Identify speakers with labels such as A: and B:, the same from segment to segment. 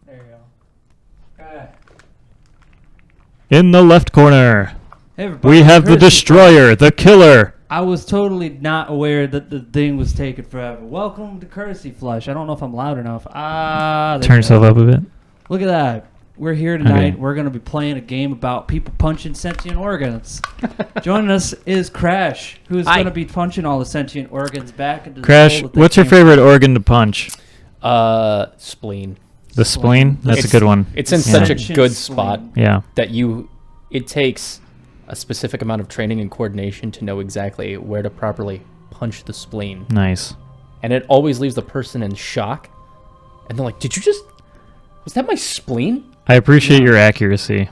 A: There you go. Okay.
B: In the left corner,
A: Hey everybody,
B: we have the
A: Chris.
B: Destroyer, the Killer.
A: I was totally not aware that the thing was taking forever. Welcome to Courtesy Flush. I don't know if I'm loud enough. There
B: Turn
A: you
B: yourself
A: go.
B: up a bit.
A: Look at that. We're here tonight.
B: Okay.
A: We're going to be playing a game about people punching sentient organs. Joining us is Crash, who's
C: Hi.
A: going to be punching all the sentient organs back into the
B: Crash,
A: soul that they
B: what's your
A: came from.
B: favorite organ to punch?
C: Spleen.
B: The spleen? That's a good one.
C: It's in
B: Yeah.
C: such a
A: Sentient
C: good
A: spleen.
C: spot
B: Yeah.
C: that it takes a specific amount of training and coordination to know exactly where to properly punch the spleen.
B: Nice.
C: And it always leaves the person in shock. And they're like, was that my spleen?
B: I appreciate your accuracy.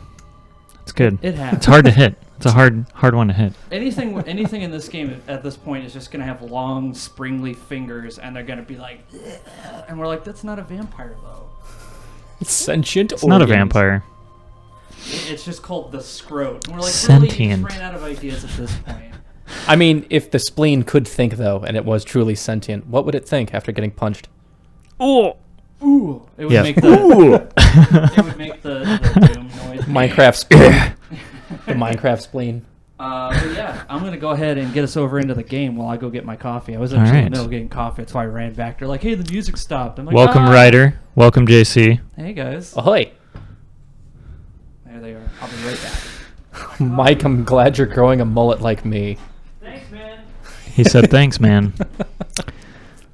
B: It's good.
A: It happens.
B: It's hard to hit. It's a hard one to hit.
A: Anything in this game at this point is just going to have long, springly fingers, and they're going to be like, "Ugh," and we're like, that's not a vampire, though.
C: It's sentient
B: It's not a vampire.
A: It's just called the scrote. And we're like,
B: Sentient.
A: really, you just ran out of ideas at this point.
C: I mean, if the spleen could think, though, and it was truly sentient, what would it think after getting punched?
B: Oh.
A: Ooh. It would
B: Yeah.
A: make the it would make the doom noise.
C: Minecraft spleen. The Minecraft spleen.
A: But yeah, I'm gonna go ahead and get us over into the game while I go get my coffee. I was
B: All
A: actually in
B: right.
A: the middle of getting coffee, that's why I ran back. They're like, "Hey, the music stopped." I'm like,
B: Welcome,
A: "Ah."
B: Ryder. Welcome, JC.
A: Hey guys,
C: Ahoy.
A: there they are. I'll be right back.
C: Mike, I'm glad you're growing a mullet like me.
A: Thanks, man.
B: He said, thanks, man.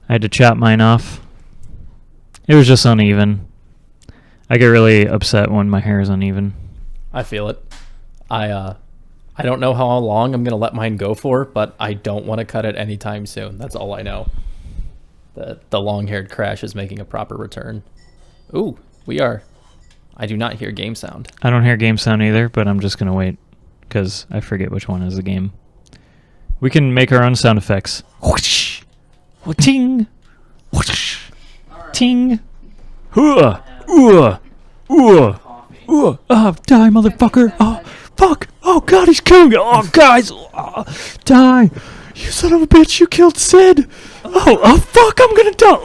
B: I had to chop mine off. It was just uneven. I get really upset when my hair is uneven.
C: I feel it. I don't know how long I'm going to let mine go for, but I don't want to cut it anytime soon. That's all I know. The long-haired Crash is making a proper return. Ooh, we are. I do not hear game sound.
B: I don't hear game sound either, but I'm just going to wait because I forget which one is the game. We can make our own sound effects. Whoosh! Ting! Whoosh! Ting! Hooah! Ooh! Ooh! Ooh! Oh, die, motherfucker! Oh, fuck! Oh, God, he's killing me! Oh, guys! Oh, die! You son of a bitch! You killed Sid! Oh, fuck! I'm gonna die!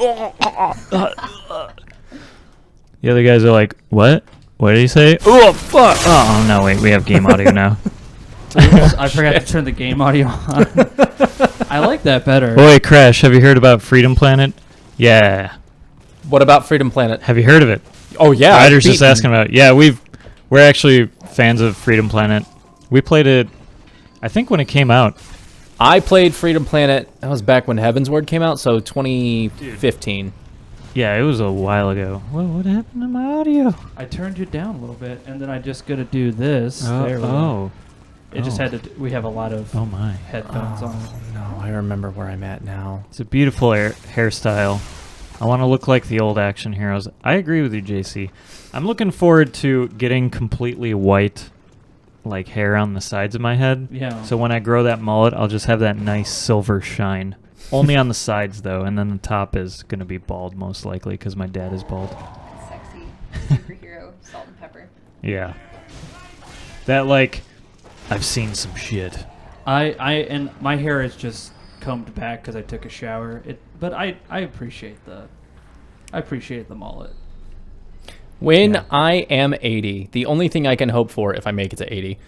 B: The other guys are like, what? What did he say? Oh, fuck! Oh, no, wait. We have game audio now.
A: I forgot to turn the game audio on. I like that better.
B: Oh, wait, Crash, have you heard about Freedom Planet? Yeah.
C: What about Freedom Planet?
B: Have you heard of it?
C: Oh, yeah.
B: Ryder's just asking about it. Yeah, we're actually fans of Freedom Planet. We played it, I think, when it came out.
C: I played Freedom Planet. That was back when Heavensward came out, so 2015.
B: Yeah, it was a while ago. What happened to my audio?
A: I turned it down a little bit, and then I just got to do this. There we go.
B: Oh.
A: It just had to. We have a lot of
B: Oh, my.
A: headphones on.
C: No, I remember where I'm at now.
B: It's a beautiful hairstyle. I want to look like the old action heroes. I agree with you, JC. I'm looking forward to getting completely white, like, hair on the sides of my head.
A: Yeah.
B: So when I grow that mullet, I'll just have that nice silver shine. Only on the sides, though, and then the top is going to be bald, most likely, because my dad is bald.
D: Sexy superhero salt and pepper.
B: Yeah. That, like, I've seen some shit.
A: And my hair is just combed back because I took a shower. But I appreciate the mullet.
C: When
B: Yeah.
C: I am 80, the only thing I can hope for if I make it to 80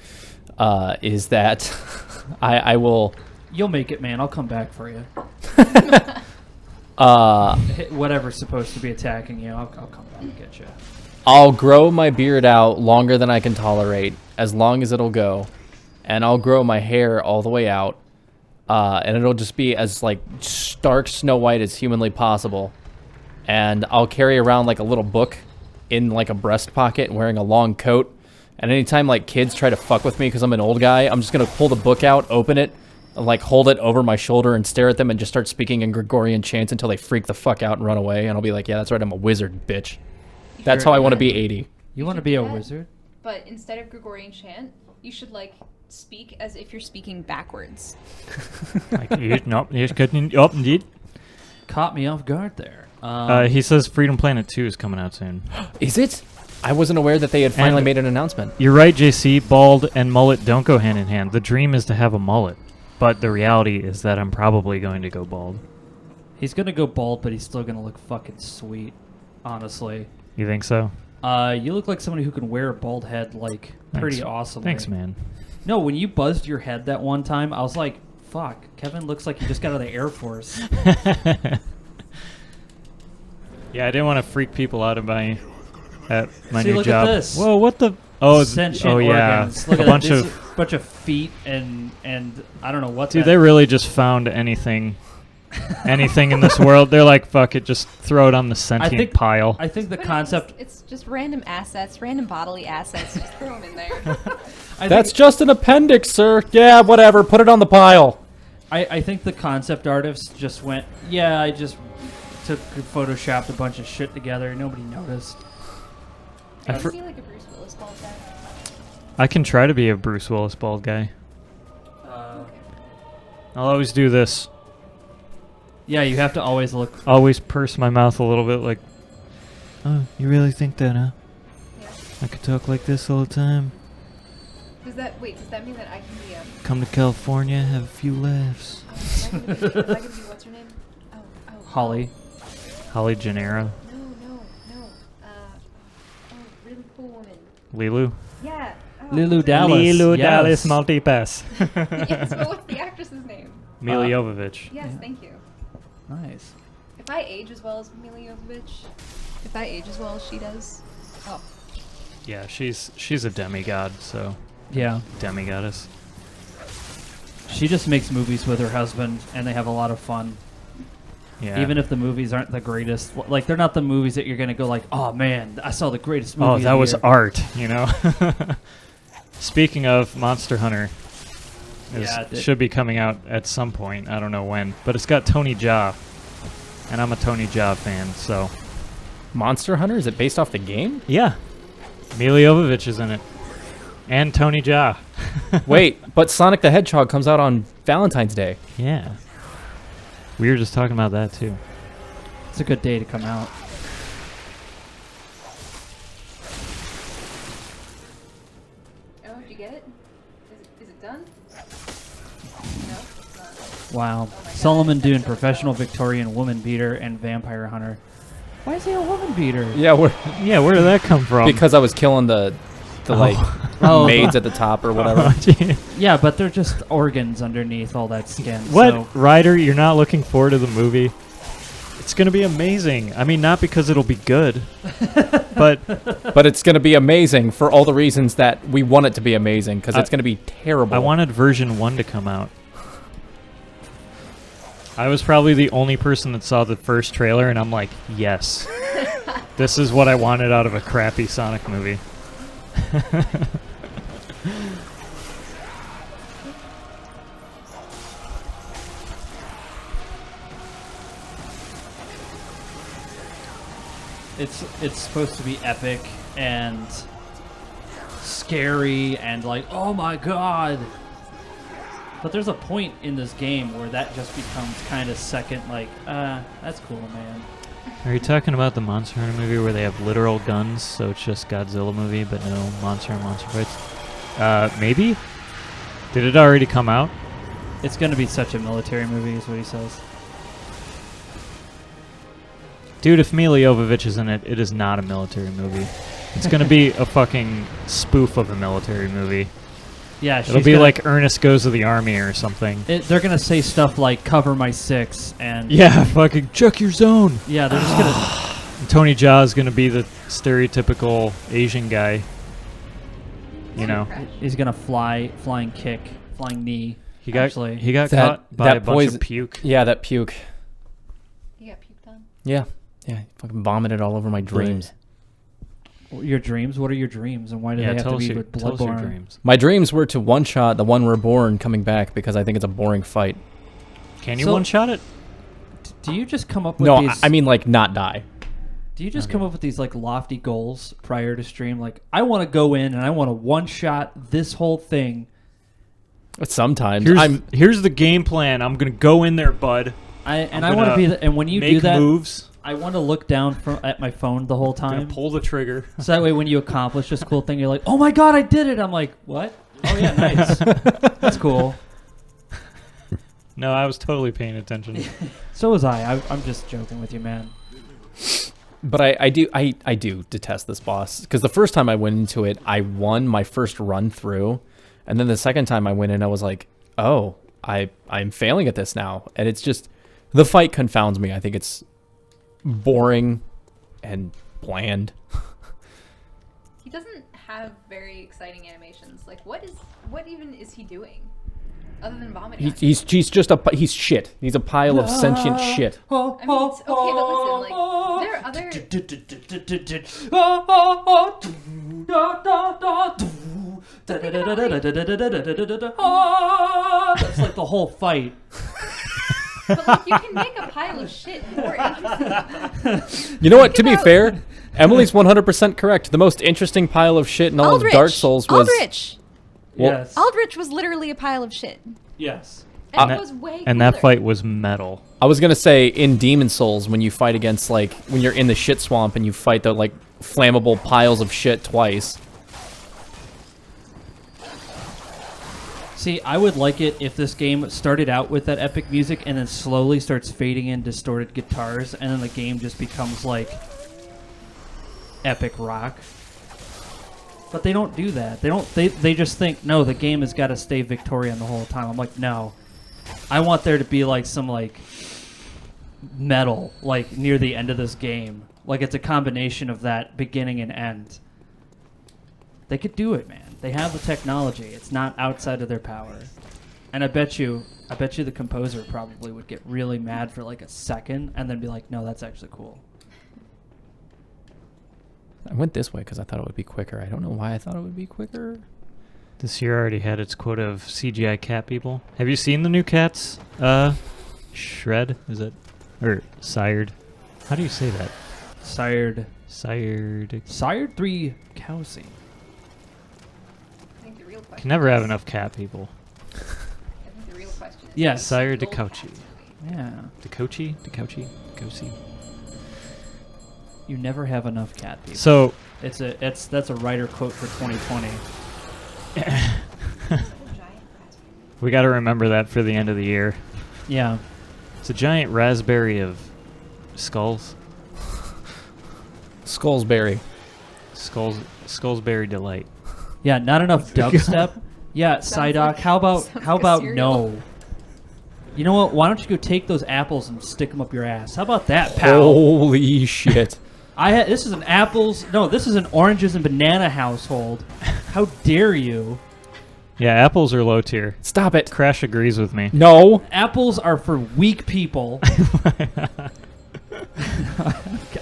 C: is that I will...
A: You'll make it, man. I'll come back for you. Whatever's supposed to be attacking you, I'll come back and get you.
C: I'll grow my beard out longer than I can tolerate, as long as it'll go. And I'll grow my hair all the way out. And it'll just be as, like, stark Snow White as humanly possible. And I'll carry around, like, a little book in, like, a breast pocket and wearing a long coat. And anytime, like, kids try to fuck with me because I'm an old guy, I'm just going to pull the book out, open it, and, like, hold it over my shoulder and stare at them and just start speaking in Gregorian chants until they freak the fuck out and run away. And I'll be like, yeah, that's right, I'm a wizard, bitch. That's how I want to be 80.
A: You want to be a wizard?
D: But instead of Gregorian chant, you should like speak as if you're speaking backwards.
B: Indeed.
A: Caught me off guard there.
B: He says Freedom Planet 2 is coming out soon.
C: Is it? I wasn't aware that they had finally made an announcement.
B: You're right, JC. Bald and mullet don't go hand in hand. The dream is to have a mullet. But the reality is that I'm probably going to go bald.
A: He's going to go bald, but he's still going to look fucking sweet, honestly.
B: You think so?
A: You look like somebody who can wear a bald head like pretty awesomely.
B: Thanks, man.
A: No, when you buzzed your head that one time, I was like, fuck, Kevin looks like he just got out of the Air Force.
B: Yeah, I didn't want to freak people out at my
A: See,
B: new
A: look
B: job.
A: at this.
B: Whoa, what the? Oh,
A: Sentient
B: yeah,
A: organs. Look
B: a
A: at
B: bunch
A: that.
B: of
A: Bunch of feet and I don't know what.
B: dude.
A: that-
B: They really just found anything in this world. They're like, fuck it, just throw it on the sentient pile.
A: I think the
D: But
A: concept.
D: It's just random assets, random bodily assets. Just throw them in there.
C: That's just an appendix, sir. Yeah, whatever. Put it on the pile.
A: I think the concept artists just went, yeah, I just photoshopped a bunch of shit together. Nobody noticed.
D: I see like a Bruce Willis bald guy.
B: I can try to be a Bruce Willis bald guy. I'll always do this.
A: Yeah, you have to always look.
B: Always purse my mouth a little bit, like, oh, you really think that, huh?
D: Yeah.
B: I could talk like this all the time.
D: Does that mean that I can be a?
B: Come to California, have a few laughs.
D: Am I gonna be what's her name? Oh.
A: Holly.
B: Holly Gennaro.
D: No. Really cool woman.
B: Lilu.
D: Yeah. Oh,
A: Lilu
D: what's her
A: Dallas.
D: name?
B: Lilu
A: yes.
B: Dallas Multipass.
D: Yes, but what's the actress's name?
B: Mila Jovovich.
D: Yes,
A: Yeah.
D: thank you.
A: Nice.
D: If I age as well as Mila Jovovich, if I age as well as she does, oh,
B: Yeah, she's a demigod, so
A: Yeah.
B: demigoddess.
A: She just makes movies with her husband, and they have a lot of fun.
B: Yeah.
A: Even if the movies aren't the greatest, like they're not the movies that you're gonna go like, oh man, I saw the greatest movie.
B: oh,
A: of
B: that
A: the
B: was
A: year."
B: art, you know. Speaking of Monster Hunter, should be coming out at some point. I don't know when, but it's got Tony Jaa, and I'm a Tony Jaa fan, so
C: Monster Hunter? Is it based off the game?
B: yeah. Mila Jovovich is in it, and Tony Jaa.
C: Wait, but Sonic the Hedgehog comes out on Valentine's Day.
B: Yeah. We were just talking about that too.
A: It's a good day to come out.
D: oh, did you get it? Is it done? No, it's not.
A: Wow.
D: Oh my God,
A: Solomon
D: that's
A: Doone,
D: so
A: professional
D: cool.
A: Victorian woman beater and vampire hunter. Why is he a woman beater?
C: Yeah,
B: Yeah, where did that come from?
C: because I was killing the like
A: Oh.
C: maids at the top or whatever.
B: Oh, gee.
A: Yeah, but they're just organs underneath all that skin.
B: What,
A: So
B: Ryder? You're not looking forward to the movie? It's gonna be amazing. I mean, not because it'll be good, but
C: But it's going to be amazing for all the reasons that we want it to be amazing, because it's going to be terrible.
B: I wanted version 1 to come out. I was probably the only person that saw the first trailer, and I'm like, yes, this is what I wanted out of a crappy Sonic movie.
A: it's supposed to be epic and scary and like, oh my god. But there's a point in this game where that just becomes kind of second, like, that's cool, man.
B: Are you talking about the Monster Hunter movie where they have literal guns, so it's just Godzilla movie, but no monster and monster fights? Maybe? Did it already come out?
A: It's going to be such a military movie, is what he says.
B: Dude, if Mila Jovovich is in it, it is not a military movie. It's going to be a fucking spoof of a military movie.
A: Yeah,
B: It'll be like Ernest Goes to the Army or something.
A: they're going to say stuff like, cover my six, and...
B: Yeah, fucking check your zone.
A: Yeah, they're just going to...
B: Tony Jaa is going to be the stereotypical Asian guy. You know,
A: He's going to flying kick, flying knee.
B: he got
C: That-
B: caught by
C: that
B: a bunch
C: poison-
B: of puke.
C: Yeah, that puke.
D: You got puked on?
C: Yeah. Yeah, fucking vomited all over my dreams.
A: Your dreams? What are your dreams, and why do
B: Yeah,
A: they have
B: tell
A: to
B: us
A: be
B: your
A: with
B: tell us your
A: Bloodborne?
B: dreams.
C: My dreams were to one-shot the One Reborn coming back because I think it's a boring fight.
B: Can you
A: So-
B: one shot it?
A: Do you just come up with
C: No,
A: these...
C: I mean like not die.
A: Do you just come up with these like lofty goals prior to stream? Like, I want to go in and I want to one-shot this whole thing.
C: But sometimes
B: Here's the game plan. I'm gonna go in there, bud.
A: I
B: I'm
A: want to
B: gonna
A: be... And when you
B: make
A: do that,
B: moves.
A: I want to look down at my phone the whole
B: I'm gonna
A: time.
B: pull the trigger.
A: So that way when you accomplish this cool thing, you're like, oh my god, I did it! I'm like, what? Oh yeah, nice. That's cool.
B: No, I was totally paying attention.
A: So was I. I'm just joking with you, man.
C: But I do detest this boss because the first time I went into it, I won my first run through, and then the second time I went in, I was like, oh, I'm failing at this now, and it's just the fight confounds me. I think it's boring and bland.
D: He doesn't have very exciting animations. Like, what even is he doing? Other than vomiting.
C: He's just he's shit. He's a pile of sentient shit.
D: I mean, it's okay, but listen, like, there are other...
A: That's like the whole fight.
D: But, like, you can make a pile of shit more interesting.
C: You know what? To be fair, Emily's 100% correct. The most interesting pile of shit in all of Dark Souls was...
E: Aldrich!
C: Well,
A: Yes.
E: Aldrich was literally a pile of shit.
A: Yes.
D: And it was way
B: And that
D: cooler.
B: fight was metal.
C: I was gonna say in Demon Souls when you fight against like when you're in the shit swamp and you fight the like flammable piles of shit twice.
A: See, I would like it if this game started out with that epic music and then slowly starts fading in distorted guitars, and then the game just becomes like epic rock. But they don't do that. They just think, no, the game has got to stay Victorian the whole time. I'm like, no. I want there to be like some like metal like near the end of this game. Like it's a combination of that beginning and end. They could do it, man. They have the technology. It's not outside of their power. And I bet you the composer probably would get really mad for like a second and then be like, no, that's actually cool.
C: I went this way because I thought it would be quicker. I don't know why I thought it would be quicker.
B: This year already had its quota of CGI cat people. Have you seen the new cats? Shred, is it? Or Sired? How do you say that?
A: Sired 3 cow scene.
D: I think the real question
B: Can never have
D: is-
B: enough cat people.
D: I think the real question is...
A: Yes.
B: Sire
D: Gold
B: Decauchi.
D: Cats
A: Yeah.
B: Decauchi?
A: You never have enough cat people.
B: So,
A: That's a writer quote for 2020.
D: movie.
B: we gotta remember that for the end of the year.
A: Yeah.
B: It's a giant raspberry of skulls.
C: Skullsberry.
B: Skullsberry Delight.
A: Yeah, not enough dubstep. Yeah,
D: Sounds
A: Psyduck,
D: like-
A: how
D: sounds like a
A: about
D: cereal.
A: no? You know what? Why don't you go take those apples and stick them up your ass? How about that, pal?
C: Holy shit.
A: This is an oranges and banana household. How dare you?
B: Yeah, apples are low tier.
C: Stop it.
B: Crash agrees with me.
C: No.
A: Apples are for weak people.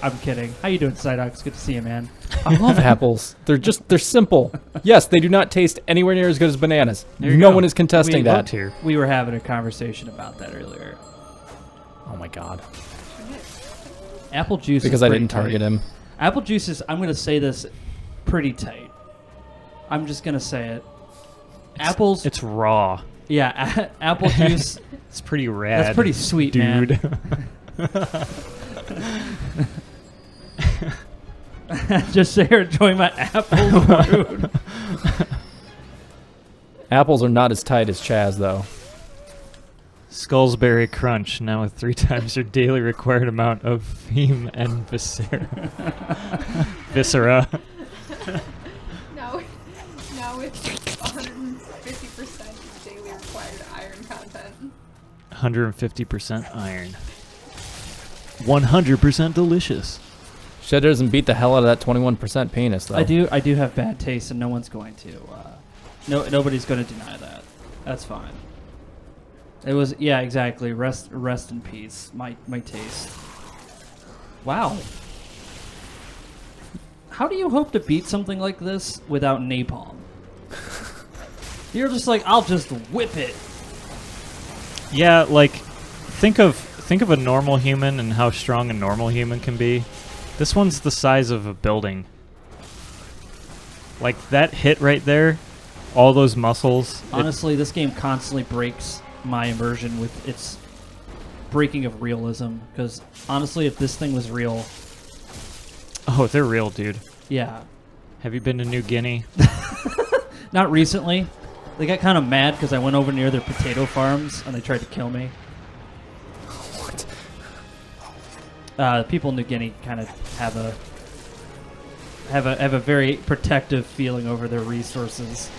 A: I'm kidding. How you doing, Psyduck? It's good to see you, man.
C: I love apples. They're simple. Yes, they do not taste anywhere near as good as bananas.
B: There you
C: No
B: go.
C: one is contesting
B: Low
C: that.
B: tier.
A: We were having a conversation about that earlier.
C: Oh my god.
A: Apple juice
C: Because
A: is
C: I
A: pretty
C: didn't target
A: tight.
C: him.
A: Apple juice is, I'm going to say this, pretty tight. I'm just going to say it. Apples,
B: It's raw.
A: yeah, apple juice,
B: It's pretty rad.
A: that's pretty sweet,
B: dude.
A: man. Just say you're enjoying my apples, dude.
C: Apples are not as tight as Chaz, though.
B: Skullsberry Crunch, now with 3 times your daily required amount of theme and viscera. Viscera.
D: Now it's 150% daily required iron content.
B: 150% iron. 100% delicious.
C: Shit doesn't beat the hell out of that 21% penis, though.
A: I do have bad taste, and no one's going to. Nobody's going to deny that. That's fine. It was, yeah, exactly. Rest in peace. My taste. Wow. How do you hope to beat something like this without napalm? You're just like, I'll just whip it.
B: Yeah, like think of a normal human and how strong a normal human can be. This one's the size of a building. Like that hit right there, all those muscles.
A: Honestly, this game constantly breaks my immersion with its breaking of realism. Because honestly, if this thing was real,
B: Oh, they're real, dude.
A: yeah.
B: Have you been to New Guinea?
A: Not recently. They got kind of mad because I went over near their potato farms and they tried to kill me. people in New Guinea kind of have a very protective feeling over their resources.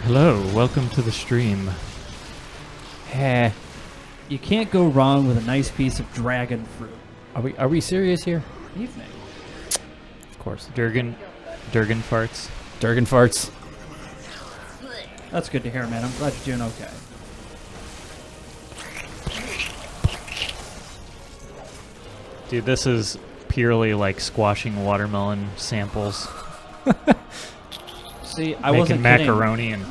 B: Hello, welcome to the stream.
C: Heh.
A: You can't go wrong with a nice piece of dragon fruit.
C: Are we serious here?
A: Evening.
C: Of course.
B: Durgan farts.
C: Durgan farts.
A: That's good to hear, man. I'm glad you're doing okay.
B: Dude, this is purely like squashing watermelon samples.
A: See, I
B: Making
A: wasn't kidding.
B: macaroni and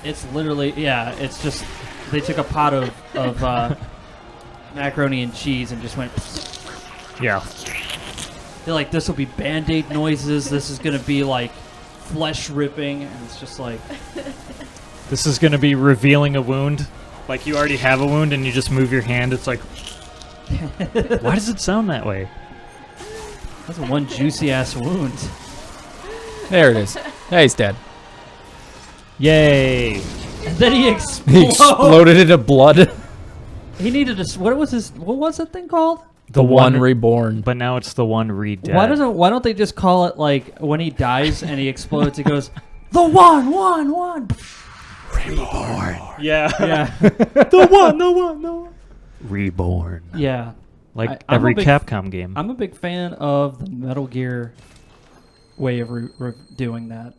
A: It's literally, yeah, it's just, they took a pot of macaroni and cheese and just went,
B: yeah.
A: they're like, this will be Band-Aid noises, this is going to be like flesh ripping, and it's just like,
B: This is going to be revealing a wound. Like you already have a wound and you just move your hand. It's like, why does it sound that way?
A: that's one juicy ass wound.
C: There it is. Hey, he's dead.
B: Yay!
A: And then he
C: He
A: exploded.
C: exploded into blood.
A: He needed to, what was that thing called?
C: The one reborn.
B: But now it's the one re-dead.
A: Why don't they just call it like when he dies and he explodes, he goes, the one.
B: Yeah.
A: Yeah.
B: the one. Reborn.
A: Yeah.
B: Like
A: I'm a
B: every
A: big-
B: Capcom game.
A: I'm a big fan of the Metal Gear way of doing that.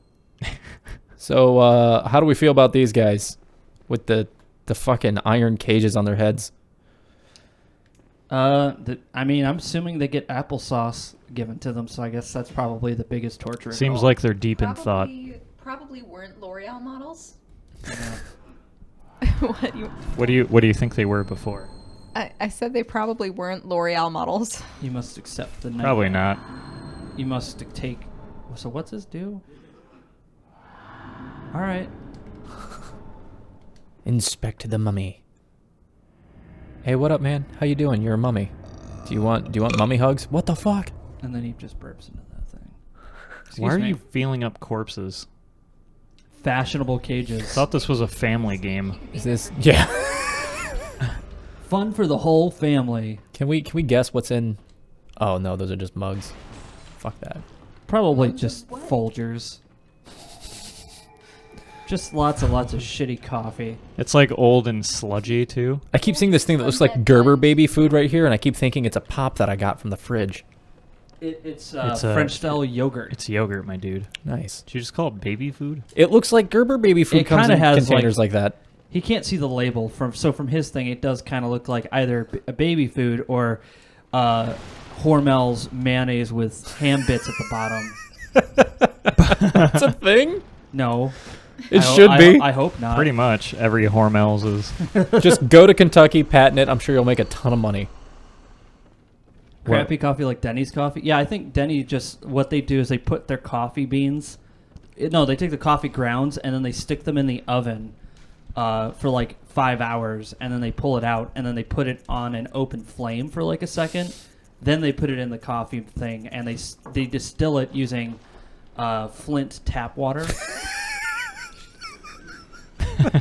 C: So, how do we feel about these guys with the fucking iron cages on their heads?
A: I mean, I'm assuming they get applesauce given to them, so I guess that's probably the biggest torture.
B: Seems
A: involved.
B: like they're deep in thought.
D: Probably weren't L'Oreal models.
E: What
B: What do you think they were before?
E: I said they probably weren't L'Oreal models.
A: You must accept the nightmare.
B: Probably not.
A: You must take. So what's this do? All right.
C: Inspect the mummy. Hey, what up, man? How you doing? You're a mummy. Do you want mummy hugs? What the fuck?
A: And then he just burps into that thing.
B: Why are
A: me.
B: you feeling up corpses?
A: Fashionable cages.
B: Thought this was a family game.
C: Is this? Yeah.
A: Fun for the whole family.
C: Can we guess what's in? Oh no, those are just mugs. Fuck that.
A: Probably just Folgers. Just lots of shitty coffee.
B: It's like old and sludgy too.
C: I keep seeing this thing that looks like Gerber baby food right here, and I keep thinking it's a pop that I got from the fridge.
A: It's
B: a-
A: French style yogurt.
B: It's yogurt, my dude.
C: Nice.
B: Did you just call it baby food?
C: It looks like Gerber baby food
A: It
C: comes
A: kinda
C: in
A: has,
C: containers like that.
A: He can't see the label from his thing. It does kind of look like either a baby food or Hormel's mayonnaise with ham bits at the bottom.
C: That's a thing?
A: No,
C: It should be.
A: I hope not.
B: Pretty much every Hormel's is.
C: Just go to Kentucky, patent it. I'm sure you'll make a ton of money.
A: Crappy coffee like Denny's coffee. Yeah, I think Denny just what they do is they put their coffee beans. No, they take the coffee grounds and then they stick them in the oven for like 5 hours, and then they pull it out and then they put it on an open flame for like a second. Then they put it in the coffee thing and they distill it using Flint tap water.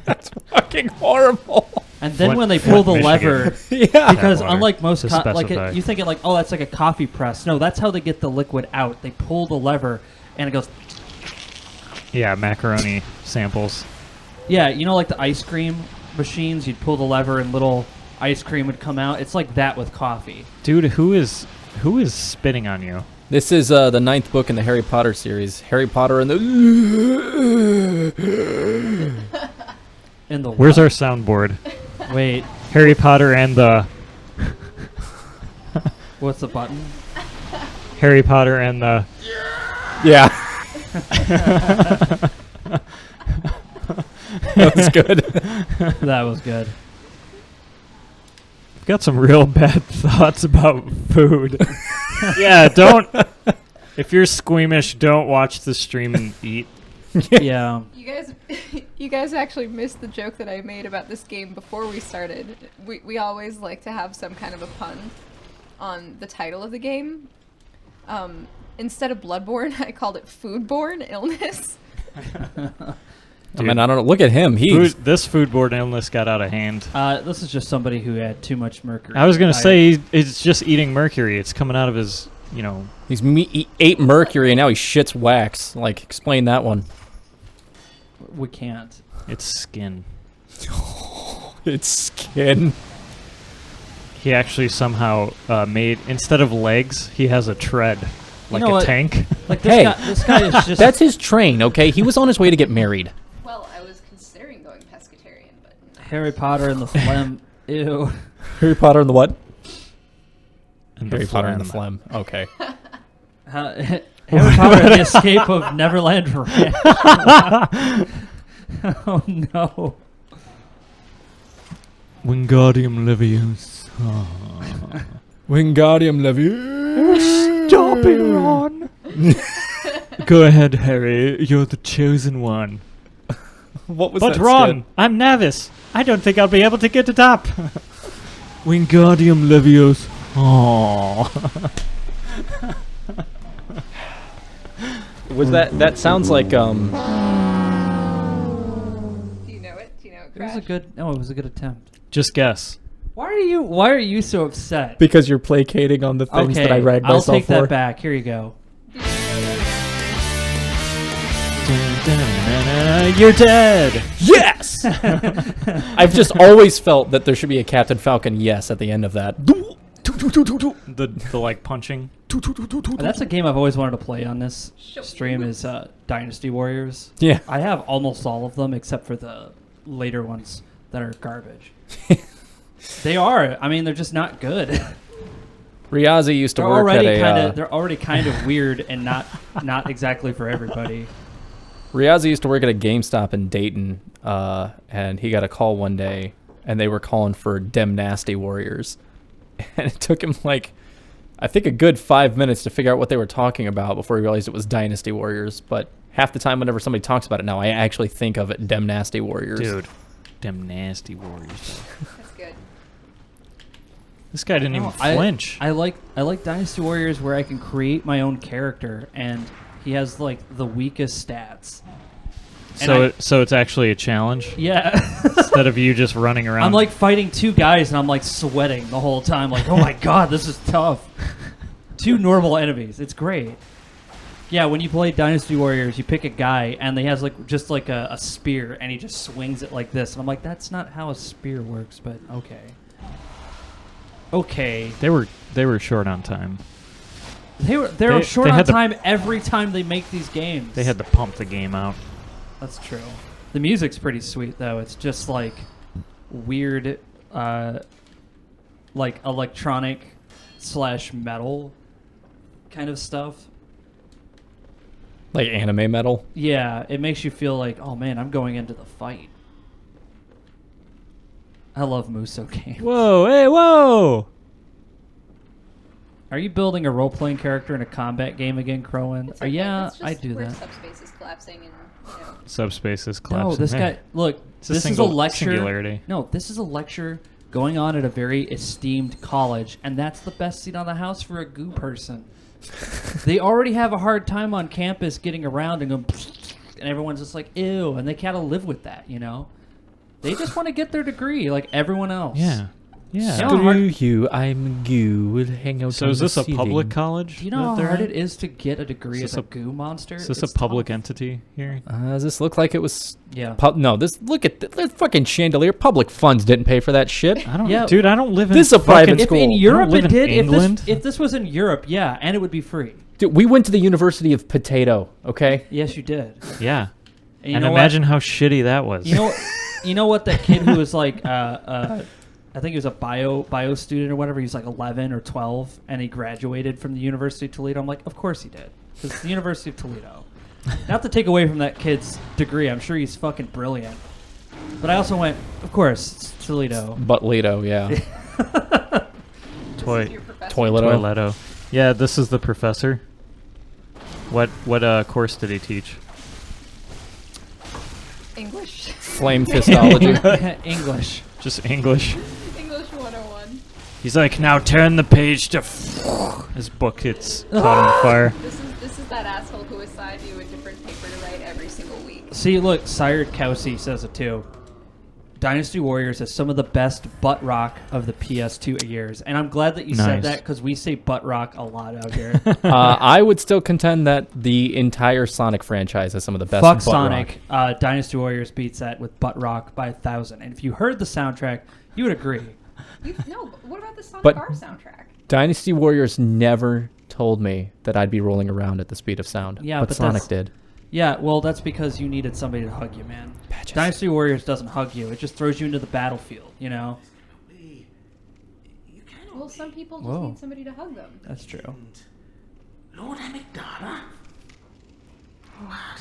C: That's fucking horrible.
A: And then
B: Flint-
A: when they pull the
B: Flint,
A: lever,
C: Yeah.
A: because
B: water,
A: unlike most,
B: to specify.
A: you think it like, oh, that's like a coffee press. No, that's how they get the liquid out. They pull the lever, and it goes.
B: Yeah, macaroni samples.
A: Yeah, you know, like the ice cream machines. You'd pull the lever, and little ice cream would come out. It's like that with coffee.
B: Dude, who is spitting on you?
C: This is the 9th book in the Harry Potter series. Harry Potter and the...
A: In the
B: Where's
A: what?
B: our soundboard?
A: Wait,
B: Harry Potter and the
A: what's the button?
B: Harry Potter and the
C: Yeah. That was good.
A: That was good.
B: I've got some real bad thoughts about food. Yeah, don't. If you're squeamish, don't watch the stream and eat.
A: Yeah.
E: You guys actually missed the joke that I made about this game before we started. We always like to have some kind of a pun on the title of the game. Instead of Bloodborne, I called it Foodborne Illness.
C: I mean, I don't know. Look at him. He's
B: This foodborne illness got out of hand.
A: This is just somebody who had too much mercury.
B: I was going to
A: I-
B: say he's just eating mercury. It's coming out of his,
C: he ate mercury and now he shits wax. Like, explain that one.
A: we can't.
B: it's skin.
C: It's skin.
B: He actually somehow made, instead of legs, he has a tread, like
A: know
B: a
A: what?
B: tank.
A: Like
C: Hey,
A: this guy is just.
C: That's his train, okay? He was on his way to get married.
D: Well, I was considering going pescatarian, but no.
A: Harry Potter and the phlegm. Ew.
C: Harry Potter and the what?
B: And
C: Harry Potter and the phlegm. Okay.
A: Harry Potter and the Escape of Neverland Ranch. Oh no.
B: Wingardium Leviosa.
C: Wingardium Leviosa.
B: Stop it, Ron. Go ahead, Harry. You're the chosen one.
C: What was
B: But
C: that
B: Ron,
C: skit?
B: I'm Navis. I don't think I'll be able to get it up. Wingardium Leviosa. Aww.
C: Was that sounds like
E: Do you know it? Do you know it?
A: It was a good. No, it was a good attempt.
B: Just guess.
A: Why are you so upset?
C: because you're placating on the things
A: Okay,
C: that I rag
A: I'll
C: myself
A: take
C: for.
A: that back. Here you go.
B: You're dead.
C: Yes. I've just always felt that there should be a Captain Falcon yes at the end of that.
B: The like punching.
A: That's a game I've always wanted to play on this stream. Is Dynasty Warriors.
C: Yeah.
A: I have almost all of them except for the later ones that are garbage. They are. I mean, they're just not good.
C: Riazi used to
A: They're
C: work
A: already
C: at a.
A: kind of. They're already kind of weird and not exactly for everybody.
C: Riazi used to work at a GameStop in Dayton, and he got a call one day, and they were calling for Dem Nasty Warriors, and it took him like, I think a good 5 minutes to figure out what they were talking about before he realized it was Dynasty Warriors. But half the time, whenever somebody talks about it now, I actually think of it Dem Nasty Warriors.
B: Dude, them nasty warriors.
D: That's good.
B: This guy didn't even
A: No,
B: flinch.
A: I like Dynasty Warriors where I can create my own character and he has like the weakest stats.
B: So it's actually a challenge
A: Yeah.
B: instead of you just running around.
A: I'm like fighting two guys and I'm like sweating the whole time. Like, oh my god, this is tough. Two normal enemies. It's great. Yeah, when you play Dynasty Warriors, you pick a guy and he has like just like a spear and he just swings it like this. And I'm like, that's not how a spear works, but okay. Okay.
B: they were short on time.
A: They're short
B: they
A: on
B: had to-
A: time every time they make these games.
B: They had to pump the game out.
A: That's true. The music's pretty sweet though. It's just like weird, like electronic / metal kind of stuff.
C: Like anime metal.
A: Yeah, it makes you feel like, oh man, I'm going into the fight. I love Muso games.
B: Whoa! Hey! Whoa!
A: Are you building a role-playing character in a combat game again, Crowan?
D: It's okay.
A: Yeah,
D: That's just
A: I do
D: where
A: that.
D: subspace is collapsing and, you know.
B: Subspace is
A: No,
B: collapsing.
A: this
B: Hey,
A: guy. Look,
B: it's a
A: this
B: single
A: is a lecture.
B: singularity.
A: No, this is a lecture going on at a very esteemed college, and that's the best seat on the house for a goo person. They already have a hard time on campus getting around and going, and everyone's just like, ew, and they kind of live with that, you know? They just want to get their degree like everyone else.
B: Yeah. Yeah.
A: You know how hard-
C: you, I'm goo. We'll hang out.
B: So
C: on
B: is
C: the
B: this a public
C: ceiling.
B: college?
A: Do you know how
B: that they're
A: hard
B: at?
A: it is to get a degree
B: Is
A: as
B: this
A: a
B: a-
A: goo monster?
B: Is this
A: It's
B: a public
A: tough.
B: entity here?
C: Does this look like it was?
A: Yeah.
C: No, this. Look at the fucking chandelier. Public funds didn't pay for that shit.
B: I don't.
A: Yeah.
B: Dude, I don't live in.
C: This is a private
B: fucking-
A: If
C: school.
A: in
C: I don't
A: Europe
B: live
A: it
B: in
A: did,
B: England.
A: if this was in Europe, yeah, and it would be free.
C: Dude, we went to the University of Potato. Okay.
A: Yes, you did.
B: Yeah.
A: And, you
B: And
A: know
B: imagine how shitty that was.
A: You know what? That kid who was like, I think he was a bio student or whatever. He was like 11 or 12, and he graduated from the University of Toledo. I'm like, of course he did, because it's the University of Toledo. Not to take away from that kid's degree, I'm sure he's fucking brilliant. But I also went, of course, it's Toledo.
C: But Leto, yeah.
D: This is
B: Toy-
D: your professor.
C: Toileto.
B: Toiletto. Yeah, this is the professor. What course did he teach?
E: English.
C: Flame fistology.
A: English.
B: Just English.
E: English 101.
B: He's like, now turn the page to. His book gets caught on fire.
E: This is that asshole who assigned you a different paper to write every single week.
A: See, look, Sire Kelsey says it too. Dynasty Warriors is some of the best butt rock of the PS2 years. And I'm glad that you said
B: Nice.
A: that because we say butt rock a lot out here.
C: I would still contend that the entire Sonic franchise has some of the best
A: Fuck
C: butt
A: Sonic.
C: rock.
A: Dynasty Warriors beats that with butt rock by 1,000. And if you heard the soundtrack, you would agree.
D: No, but what about the Sonic
C: But-
D: R soundtrack?
C: Dynasty Warriors never told me that I'd be rolling around at the speed of sound.
A: Yeah,
C: but
A: but
C: Sonic
A: that's-
C: did.
A: Yeah, well, that's because you needed somebody to hug you, man.
C: Patches.
A: Dynasty Warriors doesn't hug you. It just throws you into the battlefield, you know?
D: Well, some people just
A: Whoa.
D: need somebody to hug them.
A: That's true.
F: Lord Amygdala?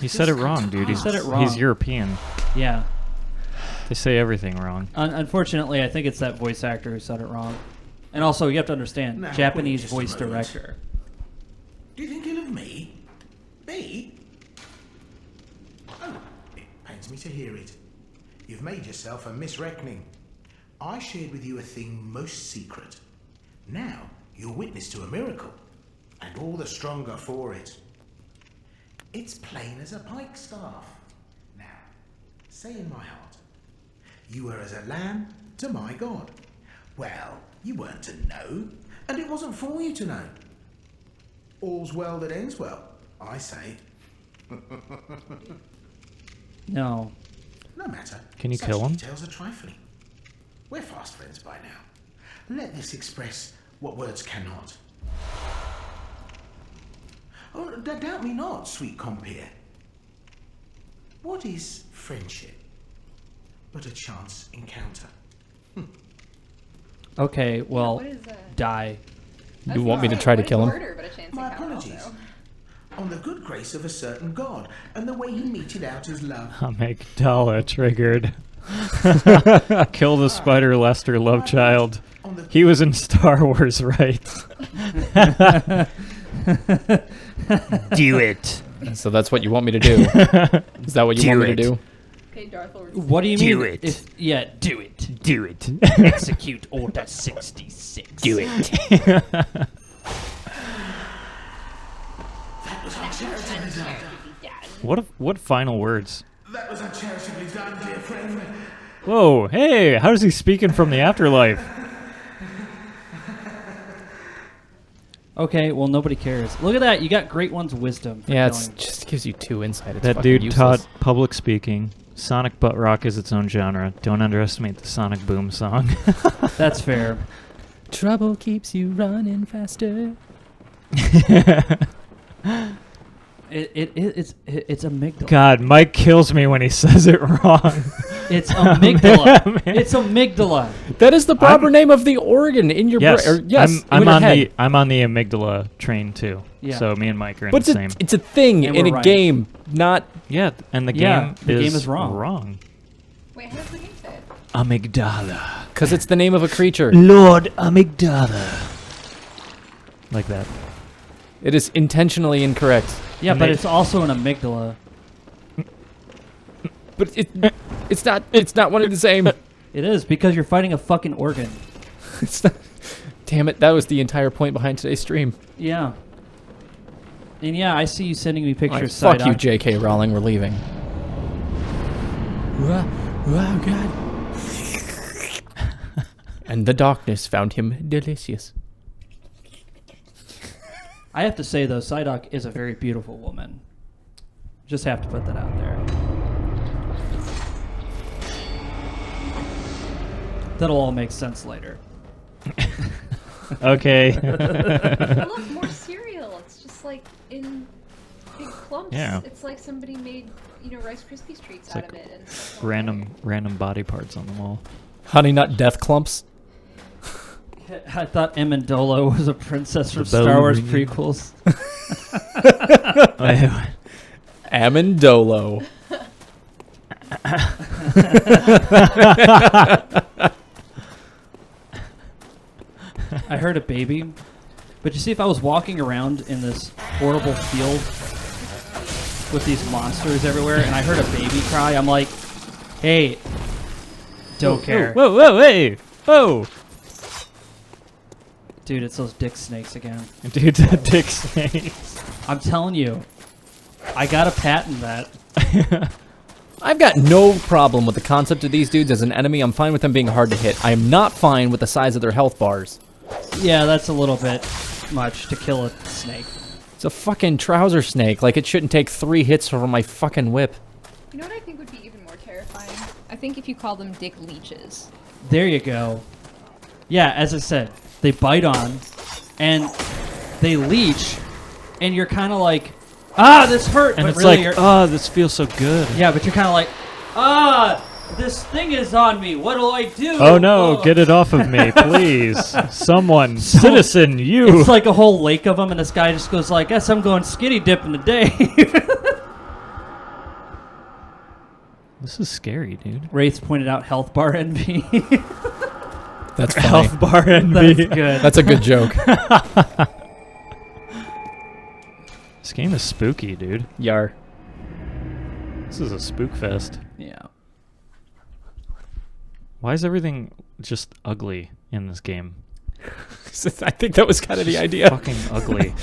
B: He said it wrong, dude.
A: He said it wrong.
B: He's European.
A: Yeah.
B: They say everything wrong.
A: Unfortunately, I think it's that voice actor who said it wrong. And also, you have to understand,
F: Now,
A: Japanese
F: wait just a
A: voice
F: moment.
A: director.
F: Do you think ill of me? Me? Oh, it pains me to hear it. You've made yourself a misreckoning. I shared with you a thing most secret. Now, you're witness to a miracle, and all the stronger for it. It's plain as a pikestaff. Now, say in my heart, you were as a lamb to my God. Well, you weren't to know, and it wasn't for you to know. All's well that ends well, I say.
A: No.
F: No matter.
B: Can you
F: Such
B: kill him?
F: Details are trifling. We're fast friends by now. Let this express what words cannot. Oh, doubt me not, sweet compeer. What is friendship but a chance encounter?
A: Okay, well,
D: what is
A: die.
C: You want me to try to kill him?
D: Murder, but a chance
F: My
D: encounter
F: apologies.
D: also.
F: On the good grace of a certain god, and the way he meted out his love.
B: Amygdala triggered. Kill the spider Lester love child.
F: On the
B: He was in Star Wars, right? Do it.
C: So that's what you want me to do? Is that what you want me to do?
D: Okay, Darth Lord.
A: What do you
B: Do
A: mean?
B: it.
A: Yeah, do it.
B: Do it.
A: Execute Order 66.
B: Do it.
F: That was uncharitably done.
B: What final words?
F: That was uncharitably done, dear friend.
B: Whoa, hey, how is he speaking from the afterlife?
A: Okay, well, nobody cares. Look at that. You got Great One's wisdom. For
C: Yeah, it
A: killing.
C: just gives you 2 insight. It's
B: That
C: fucking
B: dude
C: useless.
B: taught public speaking. Sonic butt rock is its own genre. Don't underestimate the Sonic Boom song.
A: That's fair.
C: Trouble keeps you running faster.
A: It's amygdala.
B: God, Mike kills me when he says it wrong.
A: It's amygdala.
B: Man.
A: It's amygdala.
C: That is the proper name of the organ in your
B: Yes,
C: brain. Yes,
B: I'm
C: in your
B: on
C: head.
B: I'm on the amygdala train too.
A: Yeah.
B: So me and Mike are in
C: But
B: the same.
C: it's a thing
A: And
C: in
A: we're
C: a
A: right.
C: game, not.
B: Yeah, and the
A: Yeah,
B: game
A: the
B: is
A: game is wrong.
D: Wait, how does the game say it?
B: Amygdala.
C: Because it's the name of a creature.
B: Lord Amygdala. Like that.
C: It is intentionally incorrect.
A: Yeah,
B: And
A: but
B: they-
A: it's also an amygdala.
C: But it's not. It's not one and the same.
A: It is because you're fighting a fucking organ.
C: It's not. Damn it! That was the entire point behind today's stream.
A: Yeah. And yeah, I see you sending me
C: All right,
A: pictures.
C: fuck you,
A: Psyduck.
C: J.K. Rowling. We're leaving. Oh God. And the darkness found him delicious.
A: I have to say though, Psyduck is a very beautiful woman. Just have to put that out there. That'll all make sense later.
B: Okay.
D: Oh, look, more cereal. It's just like in big clumps.
B: Yeah.
D: It's like somebody made, Rice Krispies treats
B: It's
D: out
B: like
D: of it. And stuff.
B: random body parts on the wall.
C: Honey Nut Death Clumps.
A: I thought Amendola was a princess from
B: The bell
A: Star Wars
B: ringing.
A: prequels.
C: Amendolo.
A: I heard a baby, but you see, if I was walking around in this horrible field with these monsters everywhere, and I heard a baby cry, I'm like, hey, don't care.
B: Whoa, whoa, hey! Whoa!
A: Dude, it's those dick snakes again.
B: Dude's a dick snake.
A: I'm telling you, I gotta patent that.
C: I've got no problem with the concept of these dudes as an enemy. I'm fine with them being hard to hit. I am not fine with the size of their health bars.
A: Yeah, that's a little bit much to kill a snake.
C: It's a fucking trouser snake. Like, it shouldn't take 3 hits from my fucking whip.
E: You know what I think would be even more terrifying? I think if you call them dick leeches.
A: There you go. Yeah, as I said, they bite on, and they leech, and you're kind of like, this hurt,
B: And
A: but
B: it's
A: really
B: like,
A: you're...
B: this feels so good.
A: Yeah, but you're kind of like, this thing is on me. What do I do?
B: Oh no, get it off of me, please. Someone,
A: So-
B: citizen, you.
A: It's like a whole lake of them, and this guy just goes like, guess I'm going skinny dipping today.
B: This is scary, dude.
A: Wraith pointed out health bar envy.
C: That's funny.
B: Health bar envy.
A: That's good.
C: That's a good joke.
B: This game is spooky, dude.
C: Yar.
B: This is a spook fest.
A: Yeah.
B: Why is everything just ugly in this game?
C: I think that was kind of the idea.
B: Fucking ugly.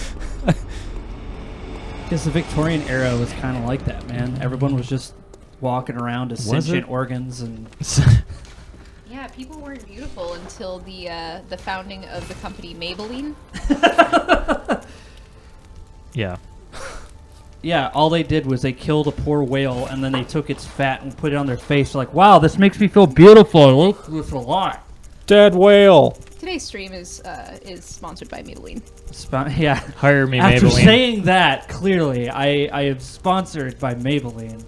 A: Because the Victorian era was kind of like that, man. Everyone was just walking around as
B: Was
A: sentient
B: it?
A: organs, and
E: Yeah, people weren't beautiful until the founding of the company Maybelline.
B: Yeah.
A: yeah, all they did was they killed a poor whale, and then they took its fat and put it on their face. They're like, wow, this makes me feel beautiful. I like this a lot.
C: Dead whale.
E: Today's stream is sponsored by Maybelline.
A: Yeah.
B: Hire me,
A: After
B: Maybelline.
A: saying that, clearly, I am sponsored by Maybelline.